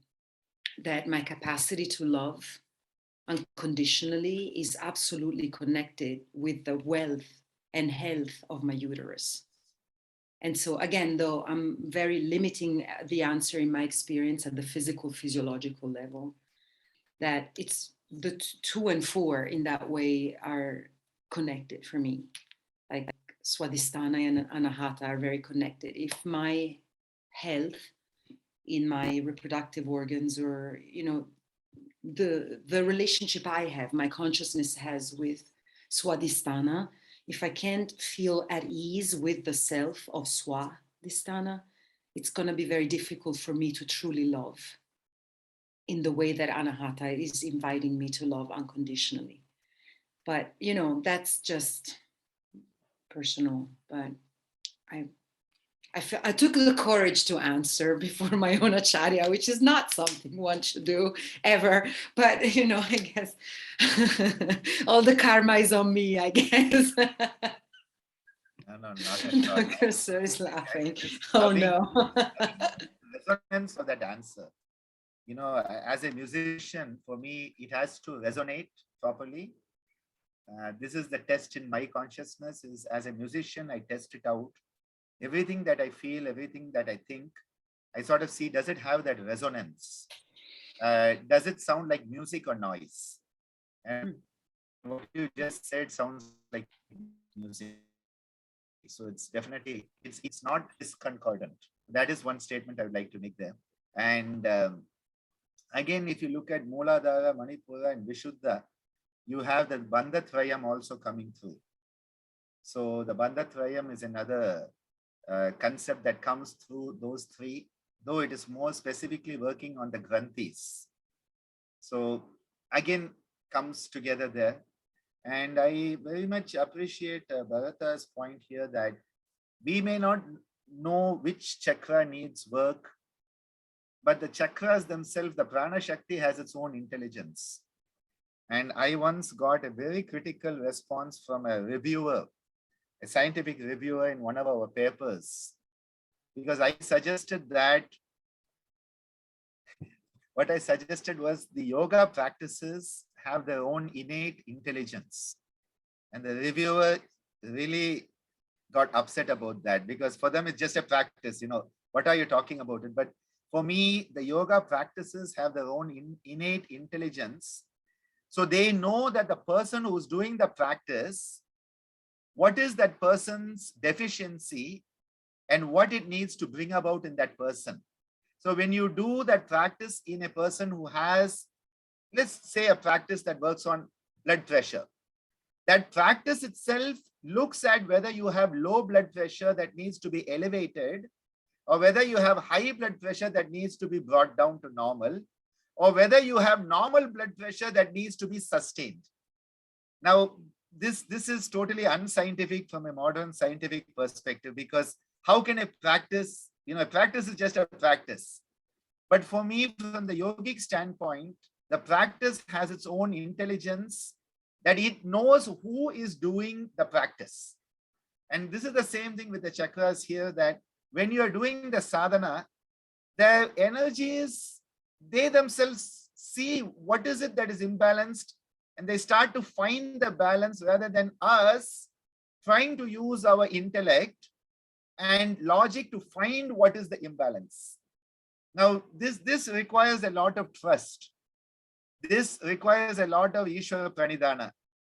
that my capacity to love unconditionally is absolutely connected with the wealth and health of my uterus. And so again, though I'm very limiting the answer in my experience at the physical, physiological level, that it's the 2 and 4 in that way are connected for me. Like Swadhisthana and Anahata are very connected. If my health in my reproductive organs, or, the relationship I have, my consciousness has with Swadhisthana, if I can't feel at ease with the self of Swadhisthana, it's going to be very difficult for me to truly love in the way that Anahata is inviting me to love unconditionally. But, that's just personal. But I took the courage to answer before my own acharya, which is not something one should do ever. But, I guess all the karma is on me, I guess. No, not at all. Dr. Sir is laughing. Oh, no. Resonance of that answer. As a musician, for me, it has to resonate properly. This is the test in my consciousness. Is as a musician, I test it out. Everything that I feel, everything that I think, I sort of see, does it have that resonance? Does it sound like music or noise? And what you just said sounds like music. So it's definitely, it's not discordant. That is one statement I would like to make there. And again, if you look at Muladhara, Manipura, and Vishuddha, you have the Bandhatrayam also coming through. So the Bandhatrayam is another concept that comes through those 3, though it is more specifically working on the granthis. So again, comes together there. And I very much appreciate Bharata's point here that we may not know which chakra needs work, but the chakras themselves, the prana shakti has its own intelligence. And I once got a very critical response from a reviewer, a scientific reviewer in one of our papers, because I suggested that what I suggested was the yoga practices have their own innate intelligence. And the reviewer really got upset about that because for them, it's just a practice. What are you talking about it? But for me, the yoga practices have their own innate intelligence. So they know that the person who's doing the practice, what is that person's deficiency and what it needs to bring about in that person. So when you do that practice in a person who has, let's say, a practice that works on blood pressure, that practice itself looks at whether you have low blood pressure that needs to be elevated, or whether you have high blood pressure that needs to be brought down to normal, or whether you have normal blood pressure that needs to be sustained. Now, this is totally unscientific from a modern scientific perspective, because how can a practice, a practice is just a practice. But for me, from the yogic standpoint, the practice has its own intelligence, that it knows who is doing the practice. And this is the same thing with the chakras here, that when you are doing the sadhana, the energies, they themselves see what is it that is imbalanced, and they start to find the balance rather than us trying to use our intellect and logic to find what is the imbalance. Now, this requires a lot of trust. This requires a lot of Ishvara Pranidhana.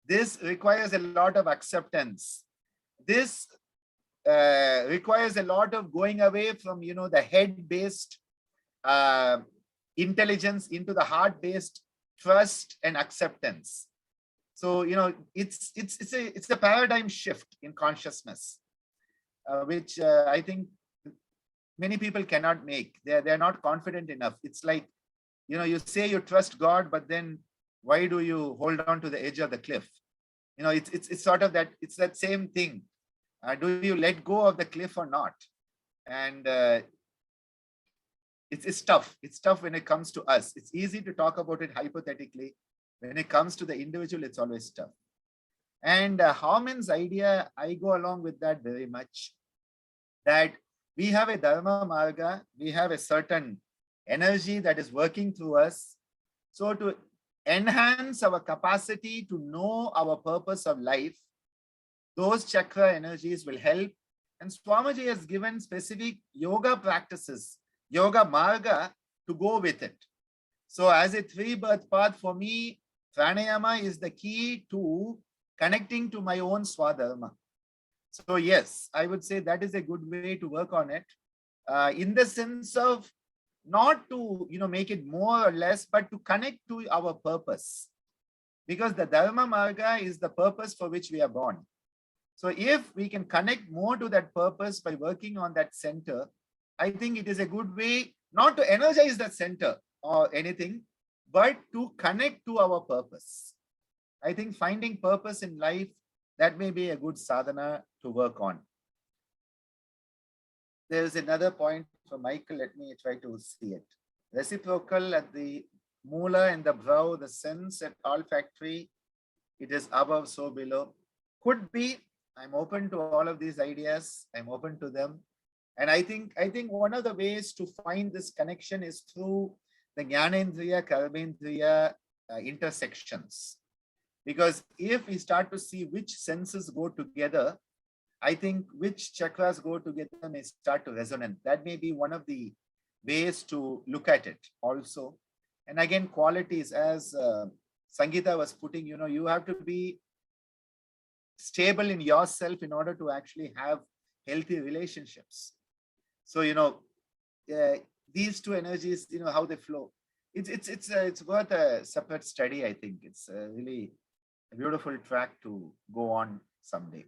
This requires a lot of acceptance. This requires a lot of going away from, the head-based intelligence into the heart-based trust and acceptance. So, it's a paradigm shift in consciousness, which I think many people cannot make. They're not confident enough. It's like, you say you trust God, but then why do you hold on to the edge of the cliff? It's sort of that, it's that same thing. Do you let go of the cliff or not? And it's tough. It's tough when it comes to us. It's easy to talk about it hypothetically. When it comes to the individual, it's always tough. And Hauman's idea, I go along with that very much, that we have a Dharma Marga, we have a certain energy that is working through us. So to enhance our capacity to know our purpose of life, those chakra energies will help. And Swamiji has given specific yoga practices, yoga marga, to go with it. So as a 3-birth path, for me, pranayama is the key to connecting to my own swadharma. So yes, I would say that is a good way to work on it, in the sense of not to make it more or less, but to connect to our purpose, because the Dharma Marga is the purpose for which we are born. So if we can connect more to that purpose by working on that center, I think it is a good way not to energize that center or anything, but to connect to our purpose. I think finding purpose in life, that may be a good sadhana to work on. There's another point for Michael. Let me try to see it. Reciprocal at the moola and the brow, the sense at olfactory, it is above, so below. Could be. I'm open to all of these ideas. I'm open to them. And I think one of the ways to find this connection is through the Jnanendriya, Karmendriya intersections. Because if we start to see which senses go together, I think which chakras go together may start to resonate. That may be one of the ways to look at it also. And again, qualities, as Sangeeta was putting, you have to be stable in yourself in order to actually have healthy relationships. So, these two energies, how they flow. It's worth a separate study, I think. It's really a beautiful track to go on someday.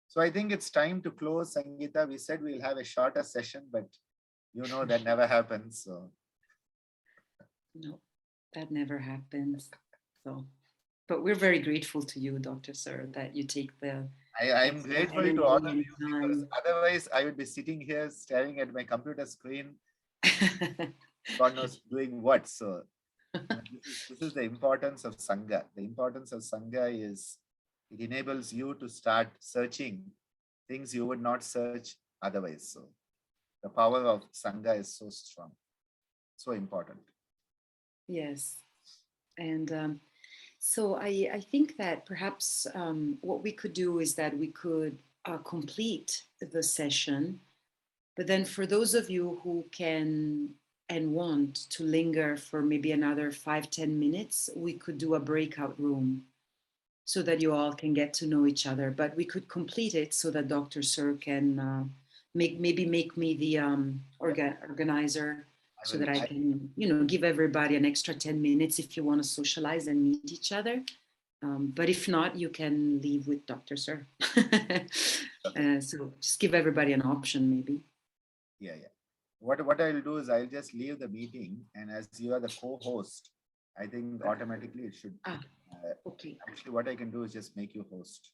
So I think it's time to close, Sangeeta. We said we'll have a shorter session, but that never happens. So no, that never happens. So, but we're very grateful to you, Dr. Sir, that you take the I'm grateful to all of you, because otherwise I would be sitting here staring at my computer screen, God knows doing what. So this is the importance of Sangha. The importance of Sangha is it enables you to start searching things you would not search otherwise. So the power of Sangha is so strong. So important. Yes. And so I think that perhaps what we could do is that we could complete the session. But then for those of you who can and want to linger for maybe another 5-10 minutes, we could do a breakout room so that you all can get to know each other. But we could complete it so that Dr. Sir can make me the organizer, so that I can, give everybody an extra 10 minutes if you want to socialize and meet each other. But if not, you can leave with Dr. Sir. So just give everybody an option, maybe. Yeah. What I'll do is I'll just leave the meeting, and as you are the co-host, I think automatically it should. Okay. Actually, what I can do is just make you host.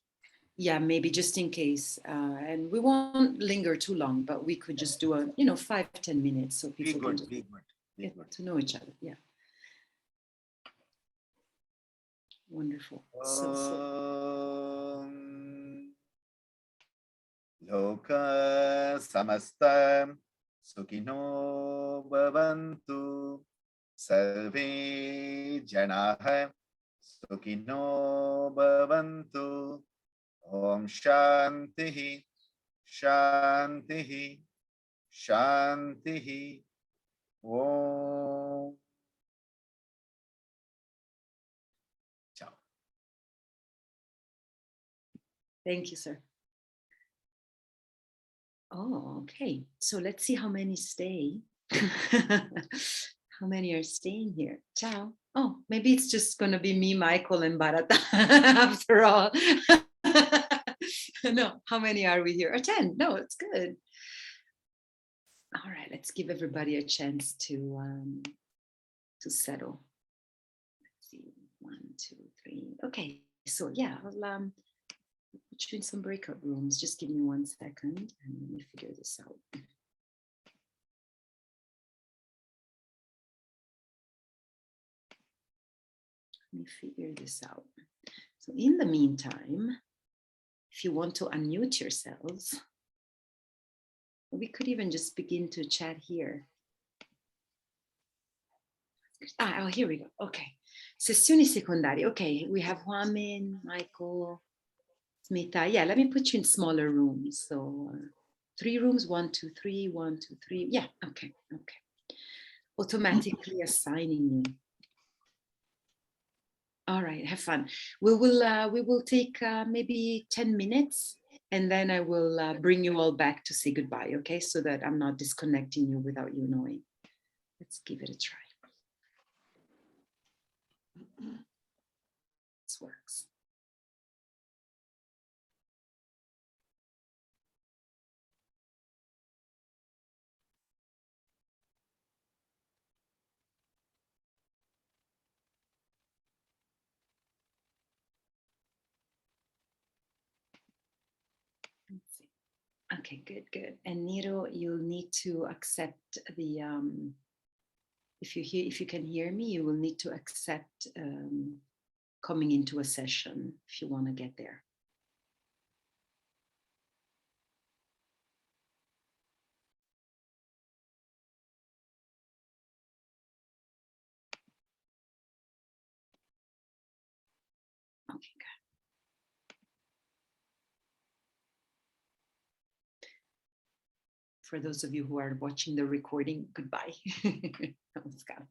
Yeah, maybe just in case. And we won't linger too long, but we could just do 5-10 minutes so people can just get to know each other. Yeah. Wonderful. Loka samasta sukino bhavantu sarve janaha sukino bhavantu. Om Shantihi, Shantihi, Shantihi. Om. Ciao. Thank you, sir. Oh, okay. So let's see how many stay. How many are staying here? Ciao. Oh, maybe it's just going to be me, Michael, and Bharata after all. No, how many are we here? 10. No, it's good. All right, let's give everybody a chance to settle. Let's see, 1, 2, 3. Okay, so yeah, I'll put you in some breakout rooms. Just give me 1 second and let me figure this out. Let me figure this out. So in the meantime, if you want to unmute yourselves, we could even just begin to chat here. Oh, here we go. Okay. Sessioni secondarie. Okay, we have Huamin, Michael, Smita. Yeah, let me put you in smaller rooms. So 3 rooms, 1, 2, 3, 1, 2, 3. Yeah, okay. Automatically assigning you. All right, have fun. We will take maybe 10 minutes, and then I will bring you all back to say goodbye, okay? So that I'm not disconnecting you without you knowing. Let's give it a try. This works. Let's see. Okay, good. And Niro, you'll need to accept the if you can hear me, you will need to accept coming into a session if you want to get there. Okay, good. For those of you who are watching the recording, goodbye. Namaskaram.